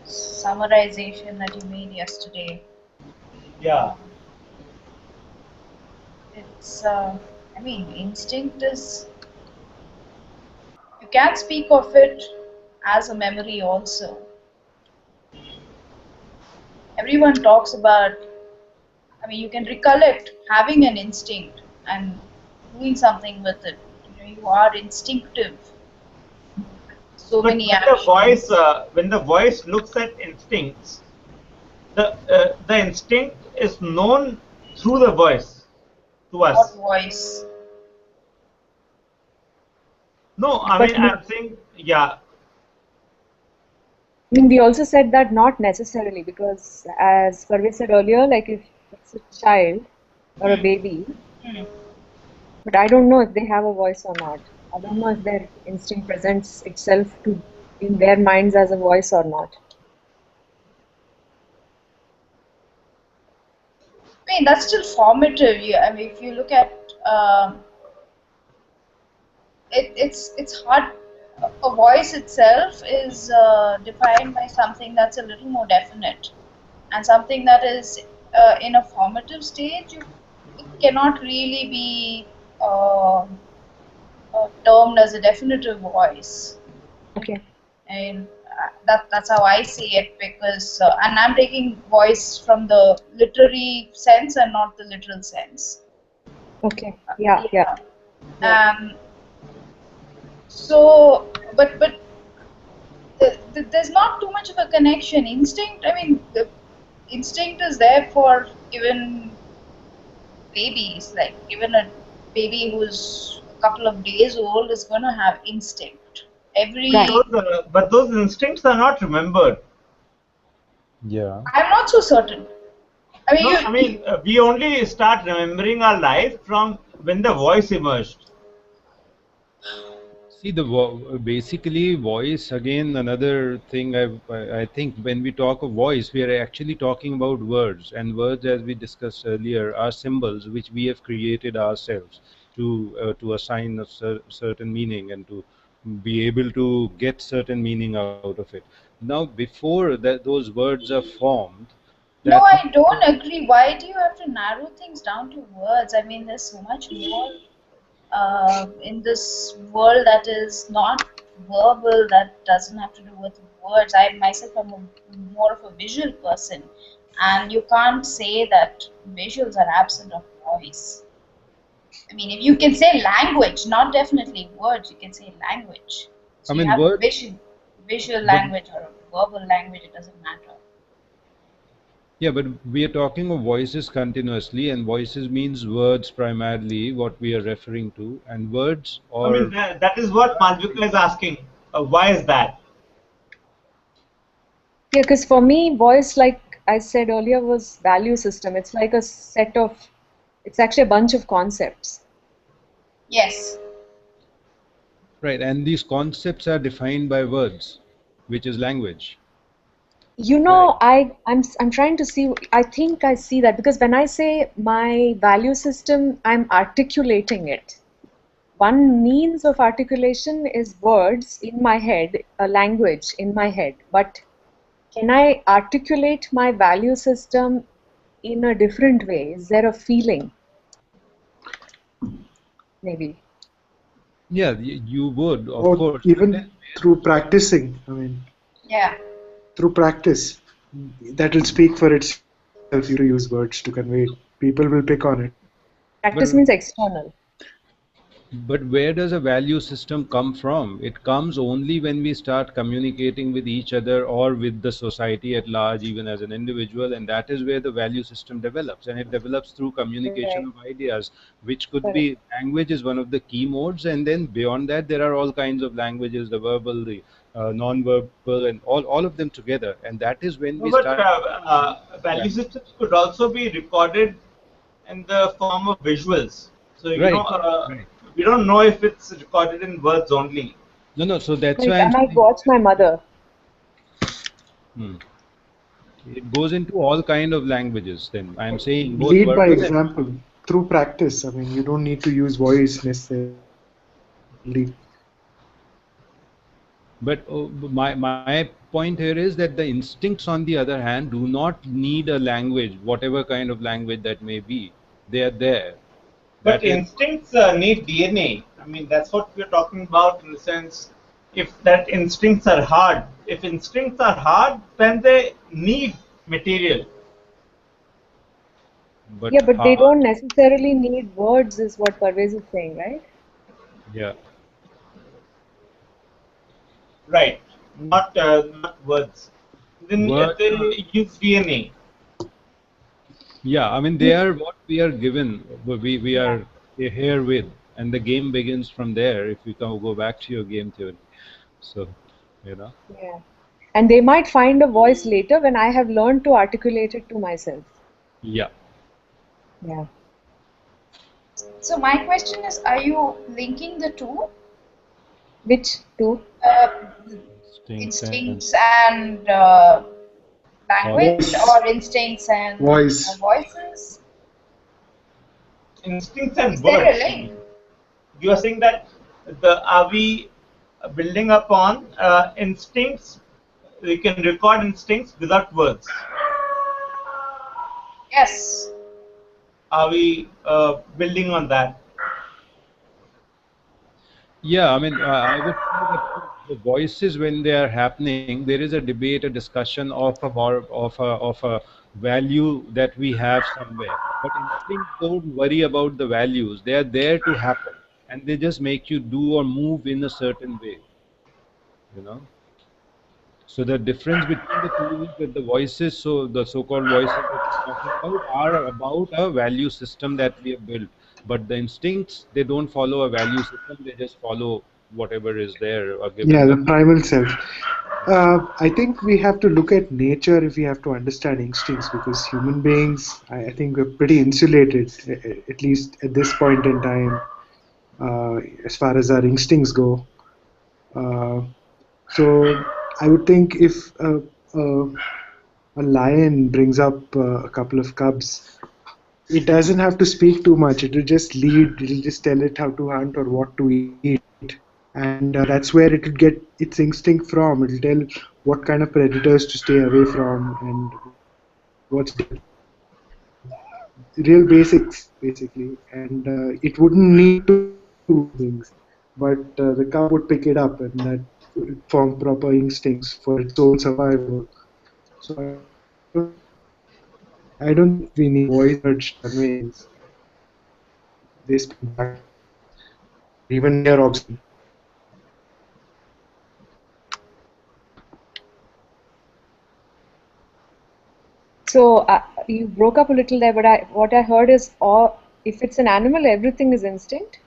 summarization that you made yesterday. Yeah. It's, I mean, instinct is, you can speak of it as a memory also. Everyone talks about, I mean, you can recollect having an instinct and doing something with it. You are instinctive. So But many actions. when the voice looks at instincts, the instinct is known through the voice to What us. voice? No, I But mean I'm saying, yeah. I mean, we also said that not necessarily, because as Parvez said earlier, like if it's a child or a Hmm. baby, Hmm. but I don't know if they have a voice or not. I don't know if their instinct presents itself to in their minds as a voice or not. I mean, that's still formative. I mean, if you look at it's hard. A voice itself is defined by something that's a little more definite, and something that is in a formative stage. It cannot really be termed as a definitive voice. Okay. And that's how I see it, because and I'm taking voice from the literary sense and not the literal sense. Okay. Yeah. Yeah. Yeah. So, but there's not too much of a connection. Instinct, I mean, the instinct is there for even babies. Like even a baby who's a couple of days old is going to have instinct. But Right. Every, those instincts are not remembered. Yeah. I'm not so certain. I mean, No, I mean we only start remembering our life from when the voice emerged. See, basically voice again. Another thing I think when we talk of voice, we are actually talking about words, and words, as we discussed earlier, are symbols which we have created ourselves to assign a certain meaning and to be able to get certain meaning out of it. Now, before that, those words are formed. no, That I don't agree. Why do you have to narrow things down to words? I mean, there's so much more in this world that is not verbal, that doesn't have to do with words. I myself am more of a visual person, and you can't say that visuals are absent of voice. I mean, if you can say language, not definitely words, you can say language. I So you mean, have word, visual but language or verbal language, it doesn't matter. yeah, but we are talking of voices continuously, and voices means words primarily, what we are referring to, and words I mean or that is what Malvika is asking. Why is that? Yeah, because for me, voice, like I said earlier, was value system. It's like a set of, it's actually a bunch of concepts. Yes. right, and these concepts are defined by words, which is language. You Right. know, I'm trying to see. I think I see that because when I say my value system, I'm articulating it. One means of articulation is words in my head, a language in my head. But can I articulate my value system in a different way? Is there a feeling? Maybe. Yeah, you would, of Or course. But then, even through practicing. I mean, Yeah. through practice, that will speak for itself. You to use words to convey it. People will pick on it. Practice but means external. But where does a value system come from? It comes only when we start communicating with each other or with the society at large, even as an individual, and that is where the value system develops. And it develops through communication Right. of ideas, which could Correct. be language is one of the key modes, and then beyond that, there are all kinds of languages, the verbal, the non-verbal, and all of them together. And that is when No, we but start. Yeah. value systems could also be recorded in the form of visuals. So Right. Right. we don't know if it's recorded in words only. No, no. So that's Like why I I'm might saying. watch my mother. Hmm. It goes into all kind of languages. Then I'm saying both Lead by verbal and example through practice. I mean, you don't need to use voice necessarily. But my point here is that the instincts, on the other hand, do not need a language, whatever kind of language that may be. They are there. But That is, instincts need DNA. I mean, that's what we're talking about in the sense, if that instincts are hard, if instincts are hard, then they need material. but Yeah, but they hard. don't necessarily need words, is what Parvez is saying, right? Yeah. Right, not words. Then Word. they use DNA. Yeah, I mean they are what we are given. We Yeah, are here with, and the game begins from there. If you go back to your game theory, so you know. yeah. And they might find a voice later when I have learned to articulate it to myself. Yeah. Yeah. So my question is, are you linking the two, Which two? uh, Instinct and instincts and language, Voice. or instincts and Voice. voices? Instincts Is and there a words. link? You are saying that are we building upon instincts? We can record instincts without words. Yes. Are we building on that? yeah, I mean I would say that the voices when they are happening, there is a debate, a discussion of a value that we have somewhere. But instincts don't worry about the values. They are there to happen, and they just make you do or move in a certain way. You know. So the difference between the two is that the voices, so the so-called voices that we're talking about, are about a value system that we have built. But the instincts, they don't follow a value system; they just follow whatever is there or given Yeah, by. the primal self. I think we have to look at nature if we have to understand instincts, because human beings, I think, we're pretty insulated, at least at this point in time, as far as our instincts go. Uh, so I would think if a lion brings up a couple of cubs, it doesn't have to speak too much. It will just lead. It'll just tell it how to hunt or what to eat, and that's where it will get its instinct from. It'll tell what kind of predators to stay away from and what's real basics basically. And it wouldn't need to do things, but the cub would pick it up, and that would form proper instincts for its own survival. So I don't think we need voice urge conveyance. They speak back, or even near observation. So you broke up a little there, but what I heard is, all if it's an animal, everything is instinct.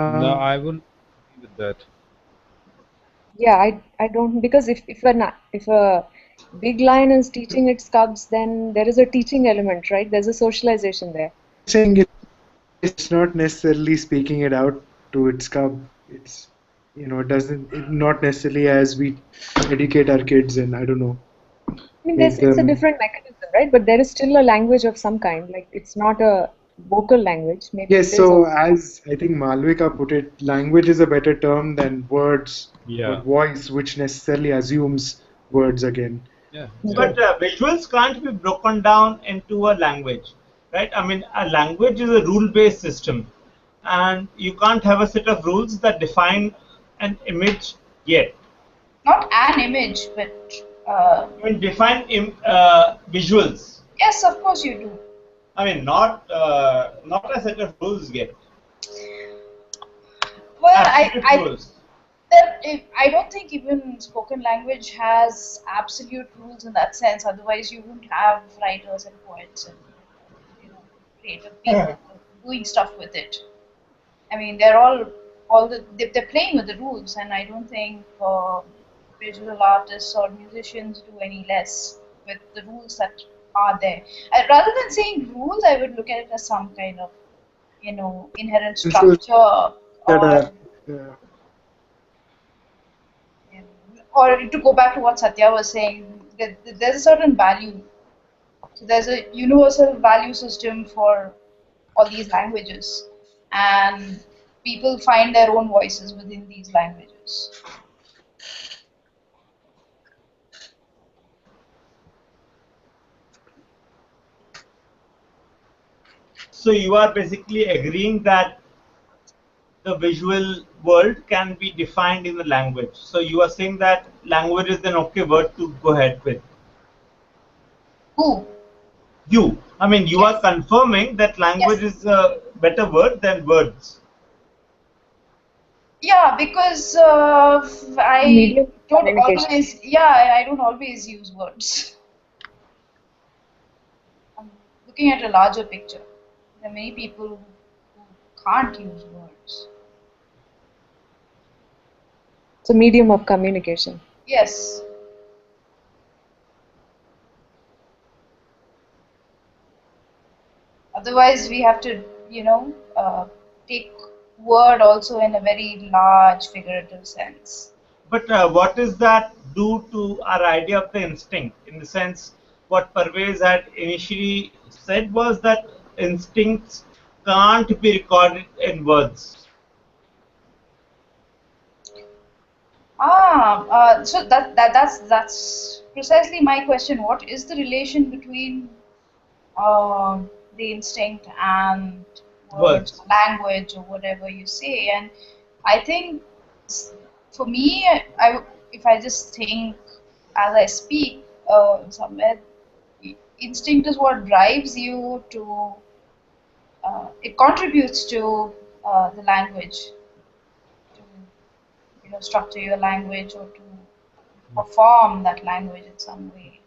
No, Um, I will agree with that. Yeah, I don't, because if a big lion is teaching its cubs, then there is a teaching element, right? There's a socialization there. saying it's not necessarily speaking it out to its cub. It's it doesn't not necessarily as we educate our kids and I don't know I mean, make it's a them. different mechanism, right? But there is still a language of some kind. Like it's not a vocal language. Maybe Yes, it is so also. as I think Malvika put it, language is a better term than words or Yeah, voice, which necessarily assumes words again. yeah, yeah. Okay. But visuals can't be broken down into a language, right? I mean, a language is a rule-based system, and you can't have a set of rules that define an image yet. Not an image, but I mean, define visuals. yes, of course you do. I mean, not a set of rules yet. Well, Absolute rules. I don't think even spoken language has absolute rules in that sense. Otherwise, you wouldn't have writers and poets and creative people doing stuff with it. I mean, they're they're playing with the rules, and I don't think visual artists or musicians do any less with the rules that are there. Rather than saying rules, I would look at it as some kind of inherent Principles structure, that or are or to go back to what Satya was saying, there's a certain value. So there's a universal value system for all these languages, and people find their own voices within these languages. So you are basically agreeing that the visual world can be defined in the language. So you are saying that language is an okay word to go ahead with. Who? You. I mean, you are Yes. confirming that language Yes. is a better word than words. Yeah, because I Medium of don't communication. always. Yeah, I don't always use words. I'm looking at a larger picture. There are many people who can't use words. It's a medium of communication. Yes. Otherwise, we have to, take word also in a very large figurative sense. But what does that do to our idea of the instinct? In the sense, what Parvez had initially said was that instincts can't be recorded in words. So that's precisely my question. What is the relation between the instinct and words, Words. language, or whatever you say? And I think for me, if I just think as I speak somewhere, instinct is what drives you to. It contributes to the language, to structure your language or to perform that language in some way.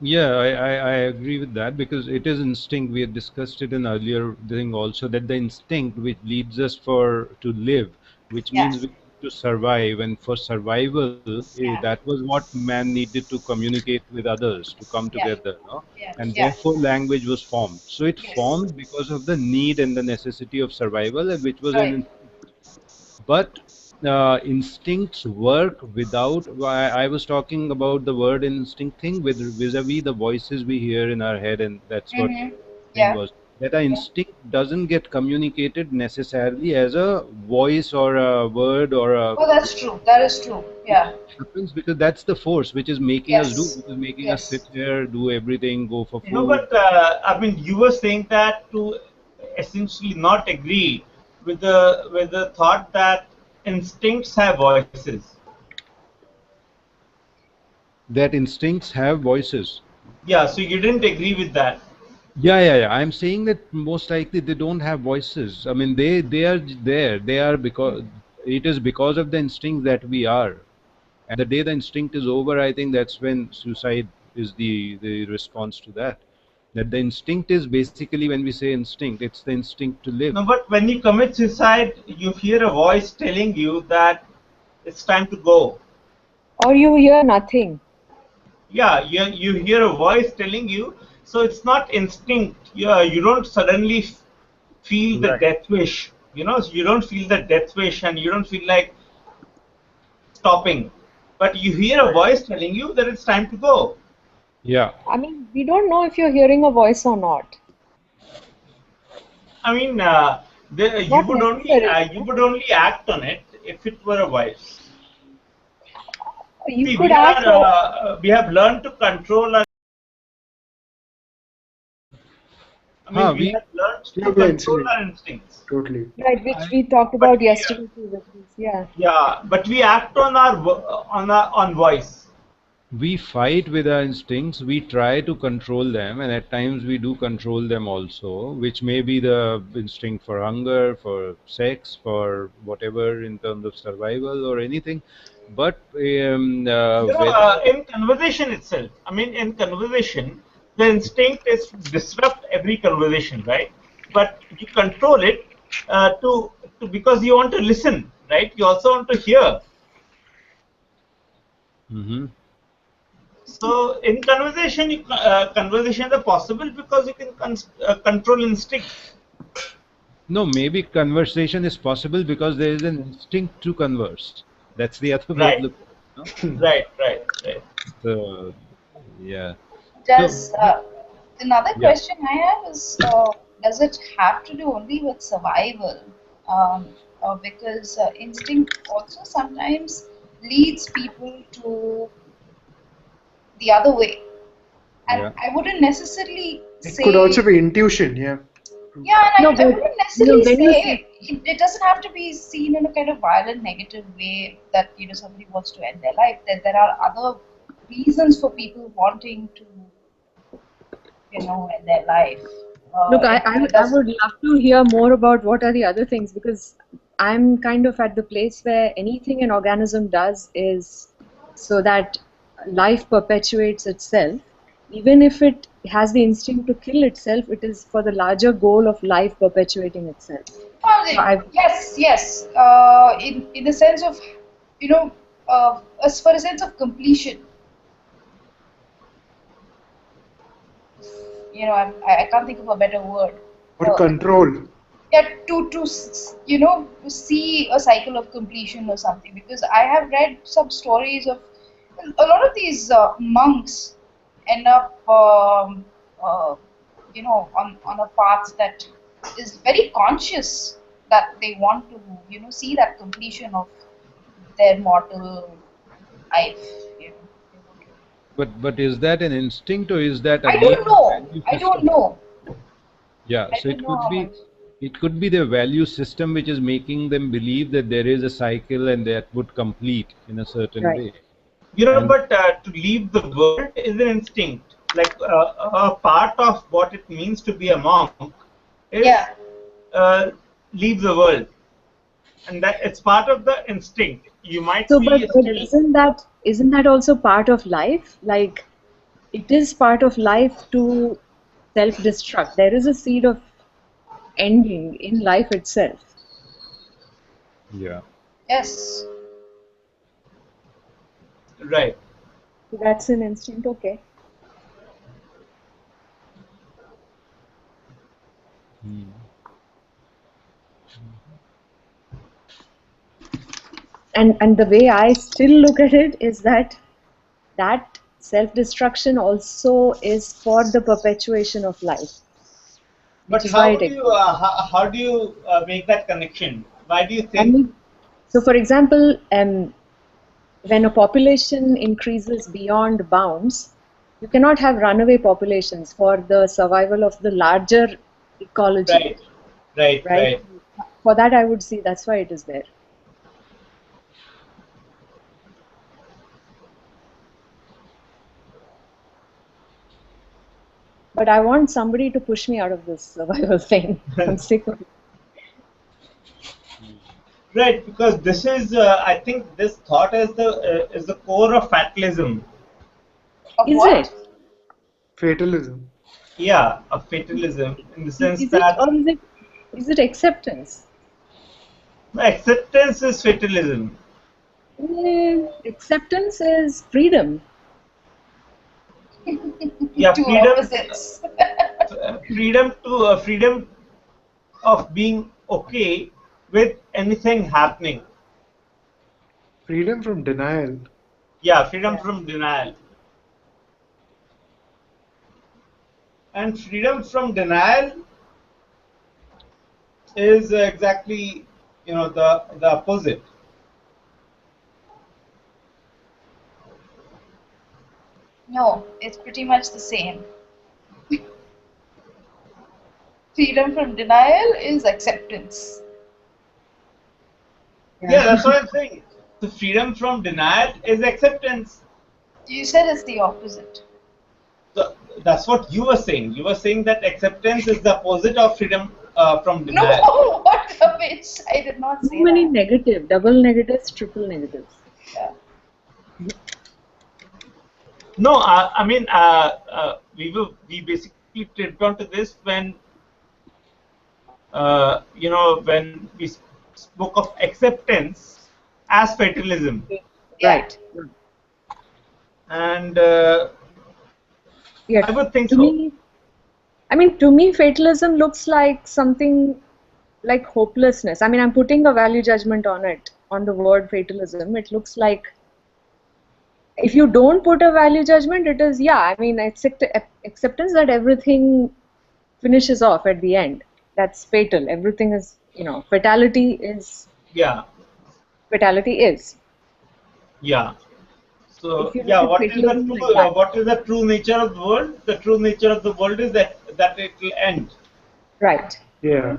Yeah, I agree with that because it is instinct. We had discussed it in earlier thing also that the instinct which leads us for to live, which means Yes. we need to survive, and for survival, Yeah. that was what man needed to communicate with others, to come Yeah. together, no? Yeah. And Yeah. therefore language was formed. So it Yes. formed because of the need and the necessity of survival, and which was Right. an but instincts work without. I was talking about the word instinct thing with vis-a-vis the voices we hear in our head, and that's what Mm-hmm. thing Yeah. was. That our Yeah. instinct doesn't get communicated necessarily as a voice or a word or a. Oh, that's true. That is true. It Yeah. happens because that's the force which is making us do, Yes. which is making us sit Yes. here, do everything, go for No, food. but I mean, you were saying that to essentially not agree with the thought that instincts have voices. That instincts have voices. Yeah, so you didn't agree with that. Yeah. I'm saying that most likely they don't have voices. I mean, they are there. They are because it is because of the instinct that we are. And the day the instinct is over, I think that's when suicide is the response to that. That the instinct is basically when we say instinct, it's the instinct to live. No, but when you commit suicide, you hear a voice telling you that it's time to go. Or you hear nothing. Yeah, you hear a voice telling you, so it's not instinct. You don't suddenly feel the Right. death wish. You don't feel the death wish, and you don't feel like stopping. But you hear a voice telling you that it's time to go. Yeah. I mean, we don't know if you're hearing a voice or not. I mean, Not necessarily. you would only act on it if it were a voice. You See, could act. we have learned to control our. I mean, Huh, we we have learned Yeah, to go control instinct. our instincts. Totally. Right, which I we talked But about yesterday too. Yeah. but we act on on voice. we fight with our instincts. We try to control them, and at times we do control them also, which may be the instinct for hunger, for sex, for whatever in terms of survival or anything. But whether In conversation itself, I mean, in conversation, the instinct is to disrupt every conversation, right? But you control it to because you want to listen, right? You also want to hear. Mhm. So in conversation, conversations are possible because you can control instincts. No, maybe conversation is possible because there is an instinct to converse. That's the other way of Right, looking at it, no? right. So, yeah. So, Does Another yeah. question I have is, does it have to do only with survival? because instinct also sometimes leads people to the other way. And Yeah. I wouldn't necessarily It say, could also be intuition, yeah. yeah, and No, I but wouldn't necessarily when you say it doesn't have to be seen in a kind of violent, negative way that somebody wants to end their life. There are other reasons for people wanting to end their life. look, I, It I it I doesn't. would love to hear more about what are the other things, because I'm kind of at the place where anything an organism does is so that life perpetuates itself. Even if it has the instinct to kill itself, it is for the larger goal of life perpetuating itself. So Yes, yes. In the sense of, as for a sense of completion. I can't think of a better word. Or Uh, control. yeah, to see a cycle of completion or something. Because I have read some stories of a lot of these monks end up, on a path that is very conscious that they want to, see that completion of their mortal life. You know. But is that an instinct, or is that I again don't a know. value I don't system? know. Yeah, I so don't know how much. it could be their value system which is making them believe that there is a cycle and that would complete in a certain right. way. And But to leave the world is an instinct. Like a part of what it means to be a monk is Yeah. uh, leave the world, and that it's part of the instinct. You might So, but be but still isn't that also part of life? Like, it is part of life to self-destruct. There is a seed of ending in life itself. yeah. Yes. right. So that's an instinct, okay. Hmm. And the way I still look at it is that self-destruction also is for the perpetuation of life, which But is why how it do you exists. how do you make that connection? Why do you I think? mean, so for example, when a population increases beyond bounds, you cannot have runaway populations for the survival of the larger ecology, Right, right, right? right. For that, I would see that's why it is there. But I want somebody to push me out of this survival thing. I'm sick of it. Right, because this is, I think, this thought is the core of fatalism. Of Is it? what? Fatalism. Yeah, of fatalism, in the sense Is it that or is it acceptance? acceptance is fatalism. Acceptance is freedom. Yeah, Two opposites. freedom of being okay with anything happening. Freedom from denial. Yeah, freedom Yeah. from denial. And freedom from denial is exactly, the opposite. No, it's pretty much the same. Freedom from denial is acceptance. Yeah, Yeah. that's what I'm saying. The freedom from denial is acceptance. You said it's the opposite. So that's what you were saying. You were saying that acceptance is the opposite of freedom from No, denial. what rubbish! I did not Too say many that. negative, double negatives, triple negatives. Yeah. No, I mean, we basically tripped onto this when when we spoke of acceptance as fatalism, Yeah. Right. and Yeah. I would think To so. me, I mean, to me, fatalism looks like something like hopelessness. I mean, I'm putting a value judgment on it, on the word fatalism. It looks like if you don't put a value judgment, it is, yeah, I mean, acceptance that everything finishes off at the end. that's fatal. Everything is, fatality is Yeah, fatality is. yeah. So If you look yeah, at fatalism like that. what is the true nature of the world? The true nature of the world is that it will end. Right. Yeah.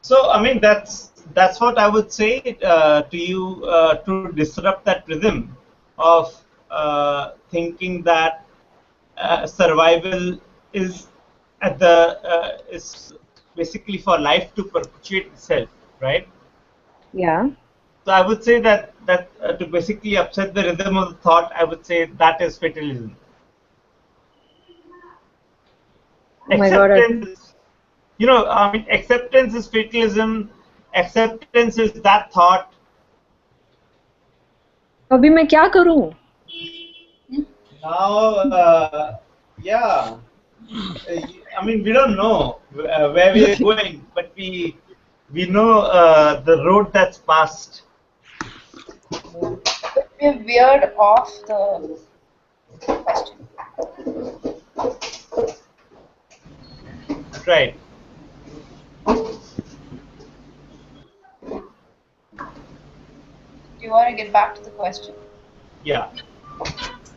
So I mean that's what I would say to you to disrupt that rhythm of thinking that survival is is basically for life to perpetuate itself, right? Yeah. So I would say that to basically upset the rhythm of the thought, I would say that is fatalism. Oh my God. Acceptance, I mean, acceptance is fatalism. Acceptance is that thought. अभी मैं क्या करूं? Now, yeah, I mean, we don't know where we are going, but we know the road that's passed. But we're veered off the question. Right. Do you want to get back to the question? Yeah.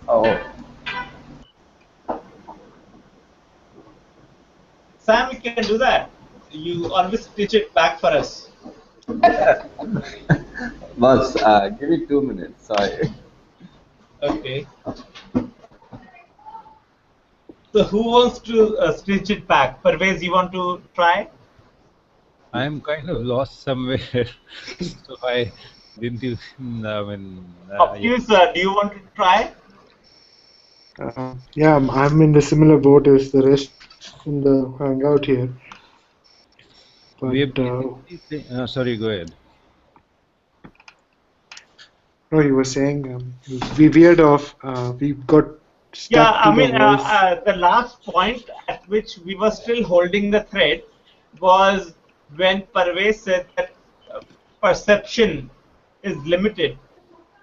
Oh, Sam, you can do that. You always stitch it back for us. boss, give me 2 minutes. Sorry. Okay. So who wants to stitch it back? Parvez, you want to try? I'm kind of lost somewhere. So I didn't even, I mean, yeah. Optimus, do you want to try? Yeah, I'm in the similar boat as the rest in the hangout here. We are But basically sorry, go ahead. no, you were saying we veered off. We got Yeah, stuck to I the mean, voice. the last point at which we were still holding the thread was when Parvez said that perception is limited,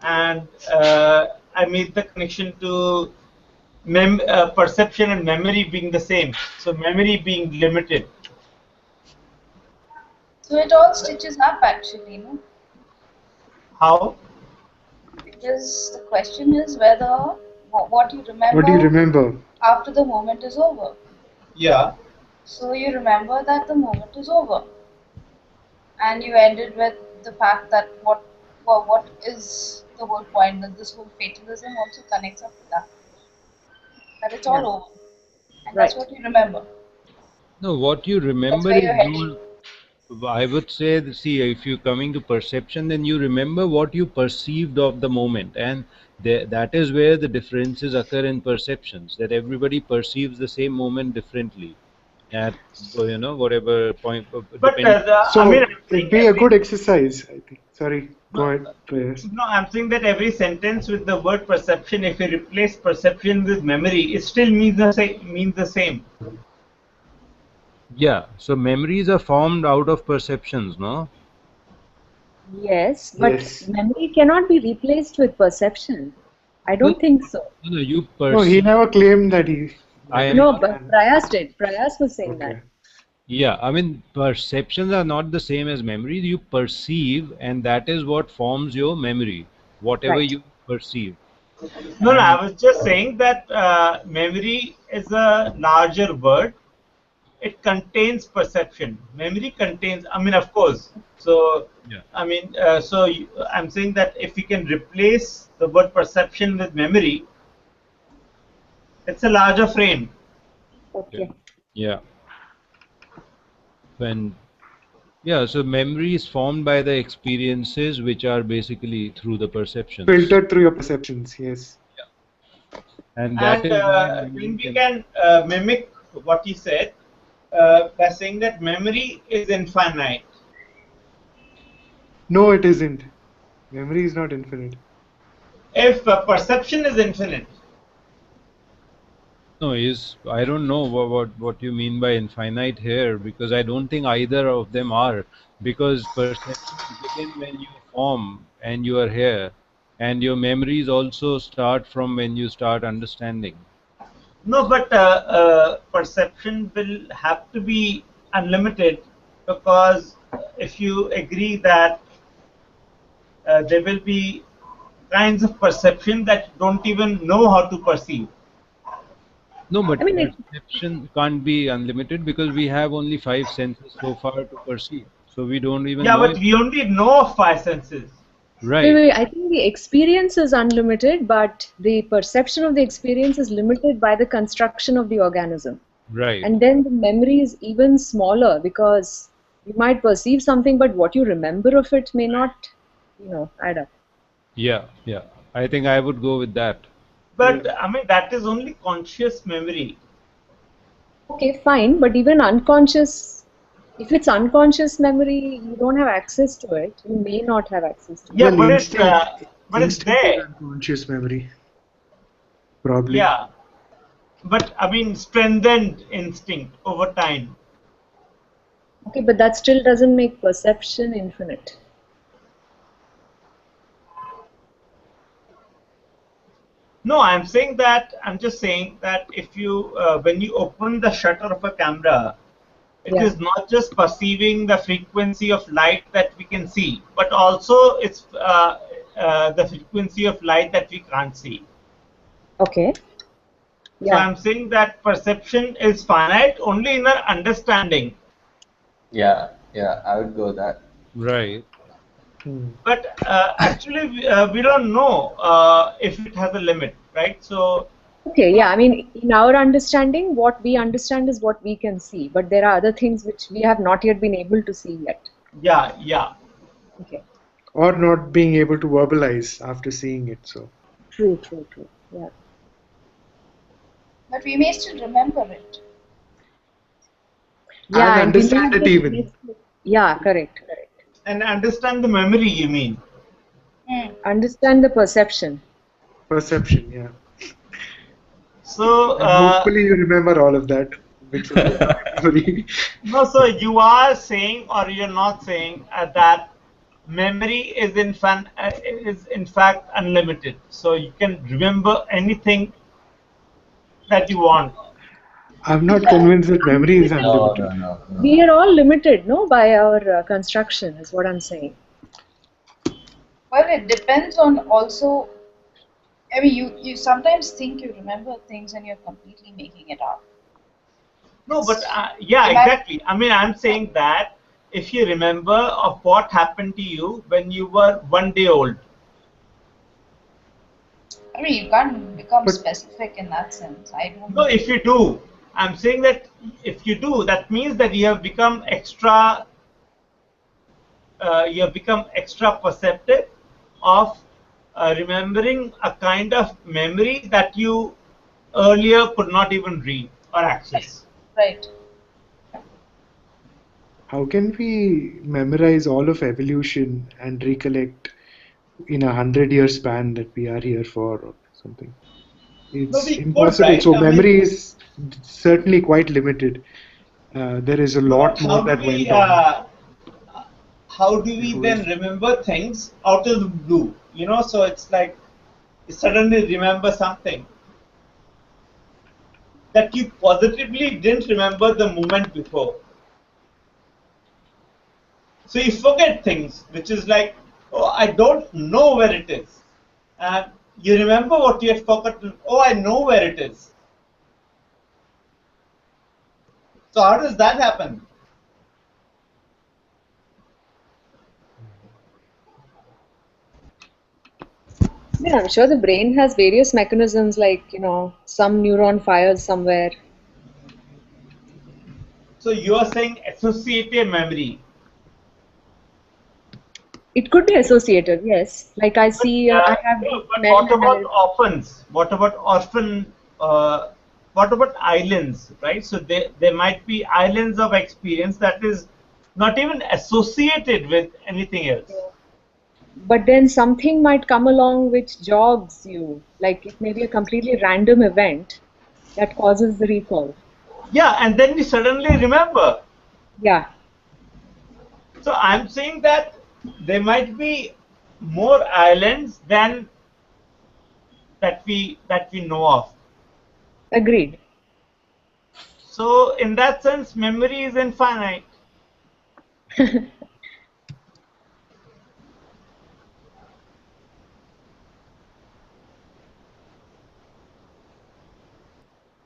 and I made the connection to perception and memory being the same. So memory being limited. So it all stitches up actually, no? How? Because the question is whether what you What do you remember remember? after the moment is over. Yeah. So you remember that the moment is over, and you ended with the fact that what is the whole point, that this whole fatalism also connects up to that it's all Yeah. over, and that's Right. what you remember. No, what you That's remember where is you're heading. I would say, see, if you're coming to perception, then you remember what you perceived of the moment, and that is where the differences occur in perceptions. That everybody perceives the same moment differently at whatever point, But depending. I mean, So I'm saying it'd be a good exercise, I think. Sorry, go no, ahead, Prayas. no, I'm saying that every sentence with the word perception, if you replace perception with memory, it still means the same. Means the same. Yeah, so memories are formed out of perceptions, no? Yes, but Yes. memory cannot be replaced with perception. I No, don't think so. no, you No, he perceive. never claimed that I memory am No, not. but can. Prayas did. Prayas was saying that. Okay. Yeah, I mean, perceptions are not the same as memory. You perceive, and that is what forms your memory, whatever Right. you perceive. No, no, And I was just saying that memory is a larger word. It contains perception. Memory contains, I mean, of course. So, yeah, I mean, I'm saying that if we can replace the word perception with memory, it's a larger frame. yeah, Okay. yeah. And yeah, so memory is formed by the experiences which are basically through the perceptions. Filtered through your perceptions, yes. And that And is why memory when we can. can mimic what he said by saying that memory is infinite. No, it isn't. Memory is not infinite. If perception is infinite, No, I don't know what you mean by infinite here, because I don't think either of them are, because perceptions begin when you form and you are here, and your memories also start from when you start understanding. No, but perception will have to be unlimited, because if you agree that there will be kinds of perception that you don't even know how to perceive. No, but I mean, perception can't be unlimited because we have only five senses so far to perceive. So we don't even Yeah, know but it. we only know of five senses. Right, I think the experience is unlimited, but the perception of the experience is limited by the construction of the organism. right. And then the memory is even smaller because you might perceive something, but what you remember of it may not, add up. Yeah, yeah. I think I would go with that. But I mean, that is only conscious memory. Okay, fine, but even unconscious, if it's unconscious memory, you don't have access to it. You may not have access to it. Yeah, Well, but it's instinct is there. unconscious memory, probably. Yeah, but I mean, strengthened instinct over time. Okay, but that still doesn't make perception infinite. No, I'm just saying that if you, when you open the shutter of a camera, it Yeah. is not just perceiving the frequency of light that we can see, but also it's the frequency of light that we can't see. Okay. So Yeah. I'm saying that perception is finite only in our understanding. Yeah, yeah, I would go that. Right. But actually, we don't know if it has a limit, right? So, Okay, yeah. I mean, in our understanding, what we understand is what we can see, but there are other things which we have not yet been able to see yet. yeah. Okay. Or not being able to verbalize after seeing it. So True. Yeah. But we may still remember it. Yeah, and I understand believe it even. that. Yeah, correct. And understand the memory, you mean? Hmm. Understand the perception. Perception, yeah. So, And hopefully you remember all of that, which was in memory. no, so you are saying, or you're not saying that memory is in fact unlimited. So you can remember anything that you want. I'm not convinced that memory is No, unlimited. no. We are all limited, no, by our construction, is what I'm saying. Well, it depends on also. I mean, you sometimes think you remember things and you're completely making it up. No, but It's yeah, imagine. exactly. I mean, I'm saying that if you remember of what happened to you when you were 1 day old. I mean, you can't become But specific in that sense. I No, don't. if you do, I'm saying that if you do, that means that you have become extra perceptive of remembering a kind of memory that you earlier could not even read or access. Right. how can we memorize all of evolution and recollect in 100-year span that we are here for or something? No, It's we could, impossible. right? So I mean, memory is certainly quite limited. There is a no, but lot more that went on how do we before. then remember things out of the blue? So it's like you suddenly remember something that you positively didn't remember the moment before. So you forget things, which is like, oh, I don't know where it is. And you remember what you had forgotten. Oh, I know where it is. So how does that happen? Yeah, I'm sure the brain has various mechanisms like, some neuron fires somewhere. So you are saying associative memory. It could be associated, yes. Like I But, see, I have this but smell what and about orphans? What about orphan? What about islands? Right. So there might be islands of experience that is not even associated with anything else. but then something might come along which jogs you. Like it may be a completely random event, that causes the recall. Yeah, and then we suddenly remember. Yeah, So I'm saying that there might be more islands than that we know of. agreed. So in that sense, memory is infinite.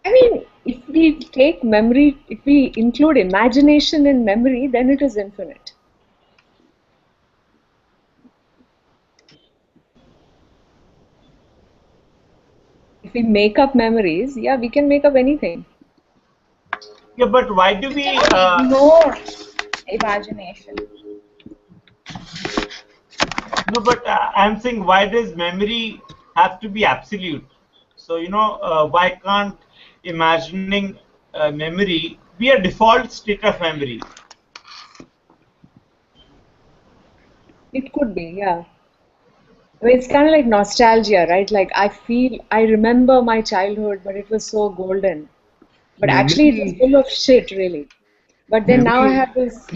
I mean, if we take memory, if we include imagination in memory, then it is infinite. If we make up memories, yeah, we can make up anything. Yeah, but why do You we? cannot ignore imagination. No, but I'm saying, why does memory have to be absolute? So why can't imagining memory be a default state of memory? It could be, yeah. I mean, it's kind of like nostalgia, right? Like I remember my childhood, but it was so golden. But actually, it was Memory, full of shit, really. But then now I memory. have this.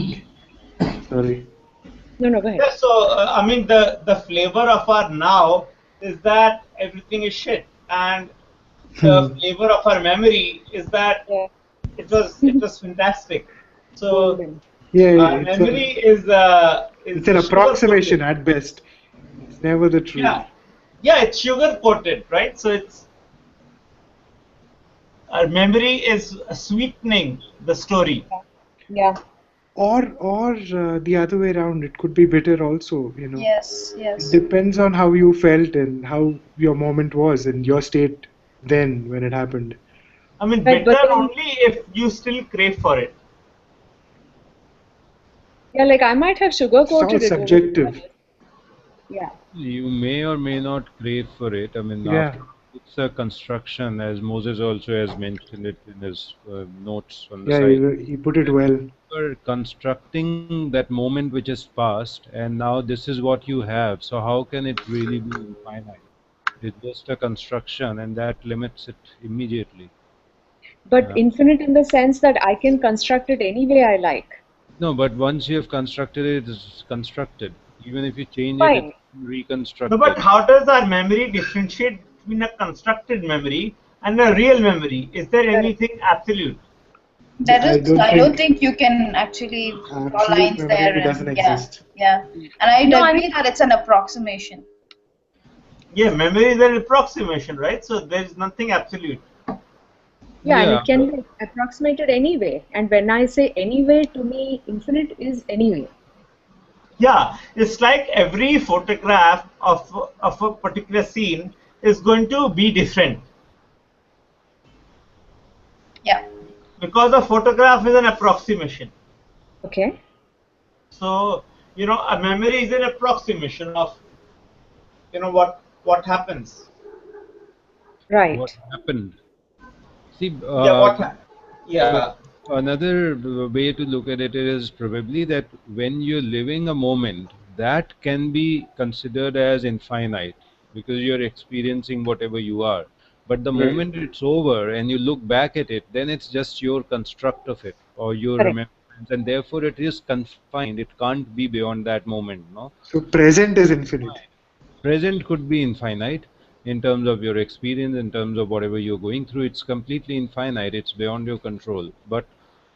Sorry. No, no, go ahead. Yeah, so I mean, the flavor of our now is that everything is shit, and the Hmm. flavor of our memory is that Yeah, it was fantastic. So golden. Yeah, our yeah, memory it's is an sugar approximation coated. at best. It's never the truth. Yeah, yeah, it's sugar coated, right? So it's our memory is sweetening the story. Yeah, Or the other way around, it could be bitter also, you know. Yes, It yes. depends on how you felt and how your moment was and your state then when it happened. I mean, right. But bitter then, only if you still crave for it. yeah, like I might have sugar It's all coated it over the subjective. years. Yeah, You may or may not crave for it. I mean, Yeah. after it's a construction, as Moses also has mentioned it in his notes on the Yeah, side. he put it well. You're constructing that moment which is past, and now this is what you have. So how can it really be infinite? It's just a construction, and that limits it immediately. but Uh, infinite in the sense that I can construct it any way I like. no, but once you have constructed it, it's constructed. Even if you change it, it's Fine. No, but reconstructed. how does our memory differentiate between a constructed memory and a real memory? Is there Correct. anything absolute? That I is, don't I don't think think you can actually draw absolute lines there, memory doesn't and yeah, exist. yeah. And I'd No, I agree mean, that it's an approximation. Yeah, memory is an approximation, right? So there is nothing absolute. yeah, and Yeah, it can be approximated anyway. And when I say anyway, to me, infinite is anyway. Yeah, it's like every photograph of a particular scene is going to be different Yeah. because a photograph is an approximation. Okay. So a memory is an approximation of what happens. what Right. happened? See, Yeah, uh, yeah. another way to look at it is probably that when you're living a moment, that can be considered as infinite because you're experiencing whatever you are. But the Right. moment it's over and you look back at it, then it's just your construct of it or your Correct. remembrance, and therefore it is confined. It can't be beyond that moment, no? So present is infinite. Present could be infinite in terms of your experience, in terms of whatever you're going through. It's completely infinite. It's beyond your control. But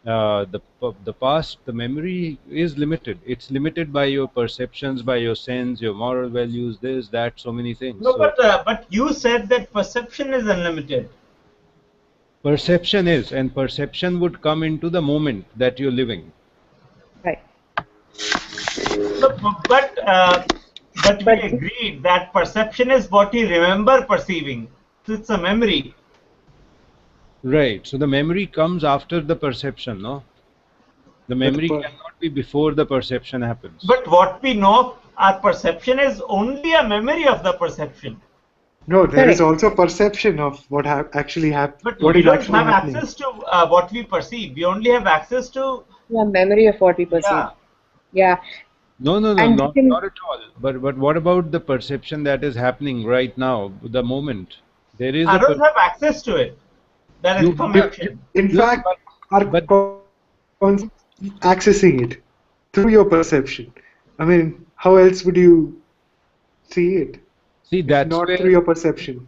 the past, the memory is limited. It's limited by your perceptions, by your sense, your moral values, this, that, so many things. No, So but you said that perception is unlimited. perception is, and perception would come into the moment that you're living. Right. No, but we But agreed that perception is what you remember perceiving. So it's a memory. Right. So the memory comes after the perception, no? The But memory cannot be before the perception happens. But what we know, our perception is only a memory of the perception. no, there is correct. also perception of what But what we is don't actually have happening. access to what we perceive. We only have access to, Yeah, memory of what we perceive. yeah. Yeah. No, no, no, And we not can, not at all. But what about the perception that is happening right now, the moment? There is I a don't have access to it. That is You perception. In no, fact, are but accessing it through your perception. I mean, how else would you see it see, if that's not where through your perception?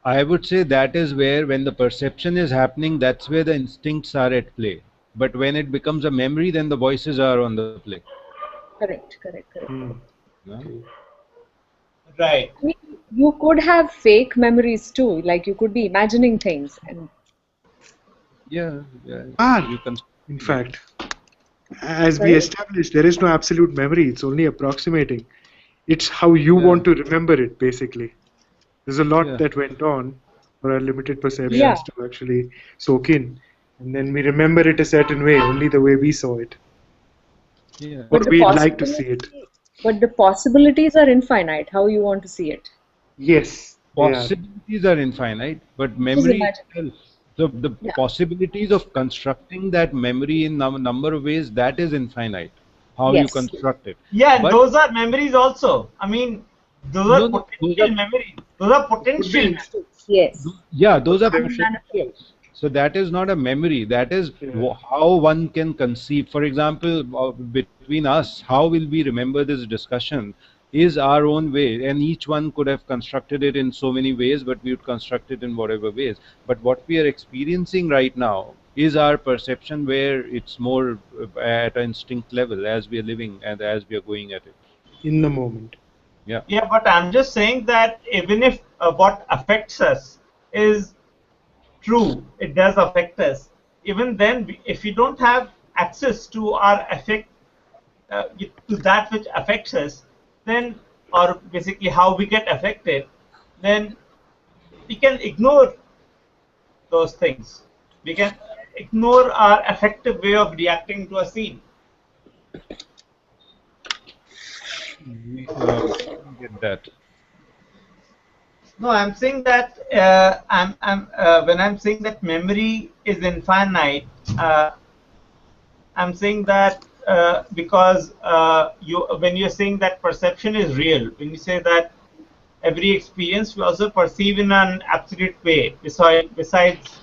I would say that is where, when the perception is happening, that's where the instincts are at play. But when it becomes a memory, then the voices are on the play. Correct, correct, correct. Hmm. No? Okay. Right. I mean, you could have fake memories too, like you could be imagining things, and Yeah, yeah. Ah, You can. in fact, as we sorry. established, there is no absolute memory. It's only approximating. It's how you Yeah, want to remember it, basically. There's a lot yeah, that went on for our limited yeah, Yeah, perceptions to actually soak in. And then we remember it a certain way, only the way we saw it, yeah. or but the we'd like to see it. possibilities are infinite. How you want to see it? Yes, they are. Possibilities are infinite, but Just memory imagine. itself, the Yeah, possibilities of constructing that memory in number of ways, that is infinite. How you yes, construct it. Yeah, and But those are memories also. I mean, those are no, no, those are potential memories. Those are Could potential be memories. instance. yes. yeah, those are Perception. potentials. So that is not a memory. That is Yeah. how one can conceive. For example, between us, how will we remember this discussion is our own way, and each one could have constructed it in so many ways, but we would construct it in whatever ways. But what we are experiencing right now is our perception, where it's more at an instinct level as we are living and as we are going at it. In the moment. Yeah. Yeah, but I'm just saying that even if what affects us is true, it does affect us. Even then, if we don't have access to our effect, to that which affects us, then, or basically how we get affected, then we can ignore those things. We can ignore our effective way of reacting to a scene. I don't get that. No, I'm saying that when I'm saying that memory is infinite, I'm saying that because when you're saying that perception is real, when you say that every experience we also perceive in an absolute way, besides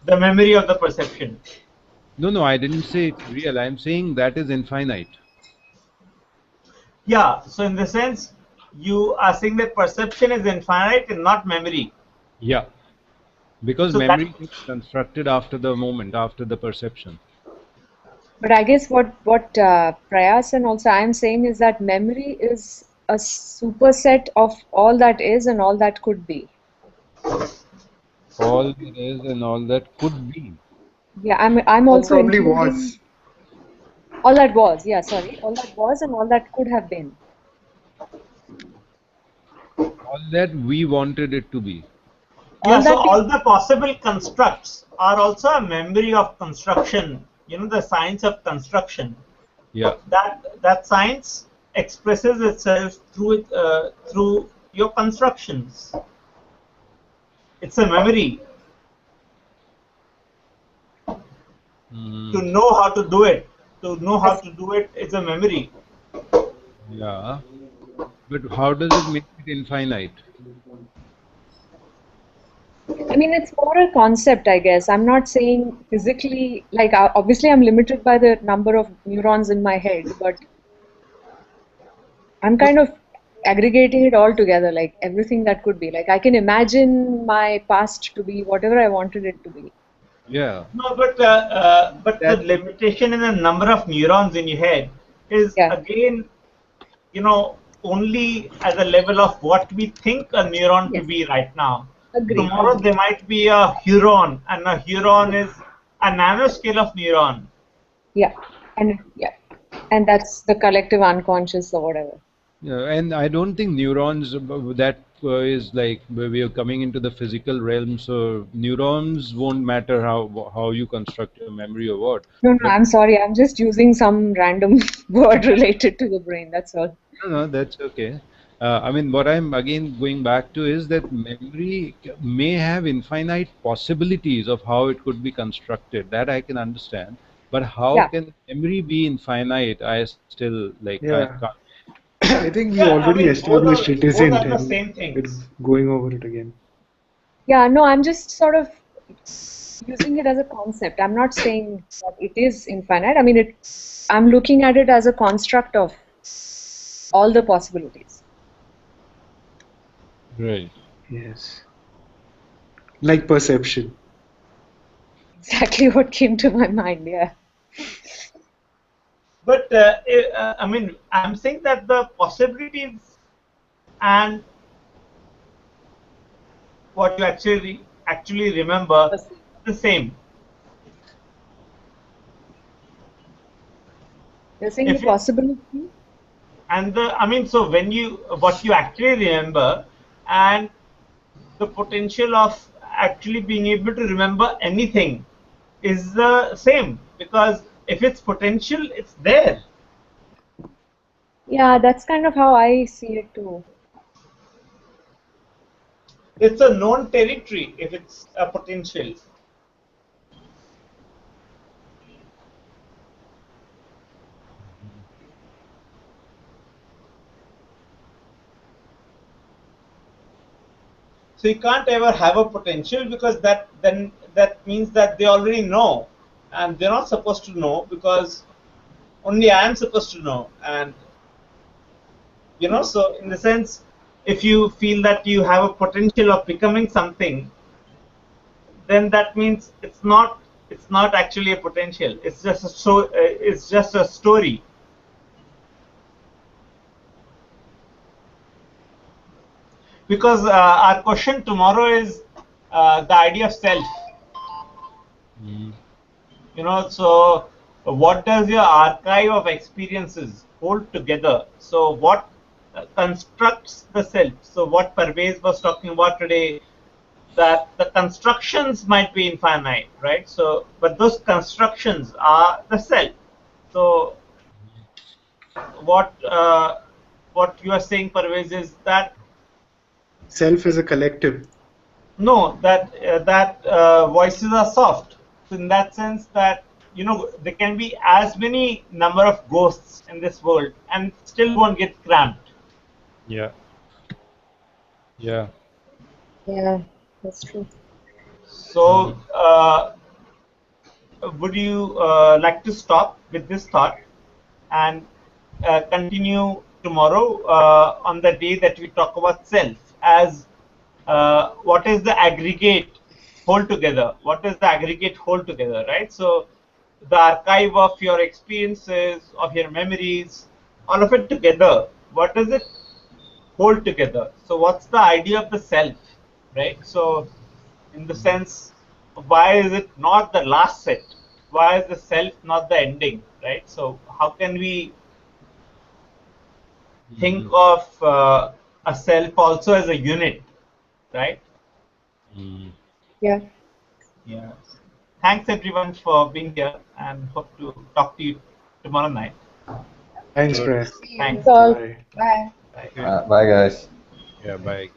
the memory of the perception. No, no, I didn't say it's real. I'm saying that is infinite. Yeah. So in the sense, you are saying that perception is infinite and not memory. Yeah, because So that memory gets constructed after the moment, after the perception. But I guess what Prayas and also I am saying is that memory is a superset of all that is and all that could be. All there is and all that could be. Yeah, I'm Or also probably including was. all that was. Yeah, sorry, all that was and all that could have been. All that we wanted it to be. Yeah. All So that we all the possible constructs are also a memory of construction. You know, the science of construction. Yeah, That science expresses itself through your constructions. It's a memory. To mm, know how to do it, to know how as to do it is a memory. yeah. But how does it make it infinite? I mean, it's more a concept, I guess. I'm not saying physically, like obviously I'm limited by the number of neurons in my head, but I'm kind of aggregating it all together, like everything that could be. Like I can imagine my past to be whatever I wanted it to be. Yeah, No, but the that limitation in the number of neurons in your head is Yeah, again, only at the level of what we think a neuron to yes, be right now. agree, Tomorrow agree. there might be a huron, and a huron is a nanoscale of neuron. Yeah, yeah, and that's the collective unconscious or whatever. yeah, and I don't think neurons that is like where we are coming into the physical realm. So neurons won't matter how you construct your memory or what. No, no, But I'm sorry. I'm just using some random word related to the brain. That's all. no, no, that's okay. I mean, what I'm again going back to is that memory may have infinite possibilities of how it could be constructed. That I can understand. But how Yeah. can memory be infinite? I still like I Yeah. can't. I think we Yeah, I already mean both established are it both isn't, are the and same we're things. going over it again. Yeah, no, I'm just sort of using it as a concept. I'm not saying that it is infinite. I mean, I'm looking at it as a construct of all the possibilities. Right. Yes. Like perception. Exactly what came to my mind, yeah. But I mean, I'm saying that the possibilities and what you actually remember the same. You're saying If the you, possibility? and I mean, so when what you actually remember and the potential of actually being able to remember anything is the same, because if it's potential, it's there. Yeah, that's kind of how I see it too. It's a known territory if it's a potential. So you can't ever have a potential, because that means that they already know, and they're not supposed to know, because only I am supposed to know. And so in the sense, if you feel that you have a potential of becoming something, then that means it's not actually a potential. It's just it's just a story. Because our question tomorrow is the idea of self. Mm. So what does your archive of experiences hold together? So what constructs the self? So what Parvez was talking about today, that the constructions might be infinite, right? So, but those constructions are the self. So what you are saying, Parvez, is that Self is a collective. no, that voices are soft. So in that sense, that there can be as many number of ghosts in this world and still won't get cramped. Yeah. Yeah. Yeah, that's true. So would you like to stop with this thought and continue tomorrow on the day that we talk about self as what is the aggregate hold together? What does the aggregate hold together, right? So the archive of your experiences, of your memories, all of it together, what does it hold together? So what's the idea of the self, right? So in the sense, why is it not the last set? Why is the self not the ending, right? So how can we think of a self also as a unit, right? Mm. Yeah. Yeah. Thanks everyone for being here, and hope to talk to you tomorrow night. Thanks, Sure. Brad. See you. Thanks. That's all. Bye. Bye. Bye. Bye, guys. Yeah. Bye.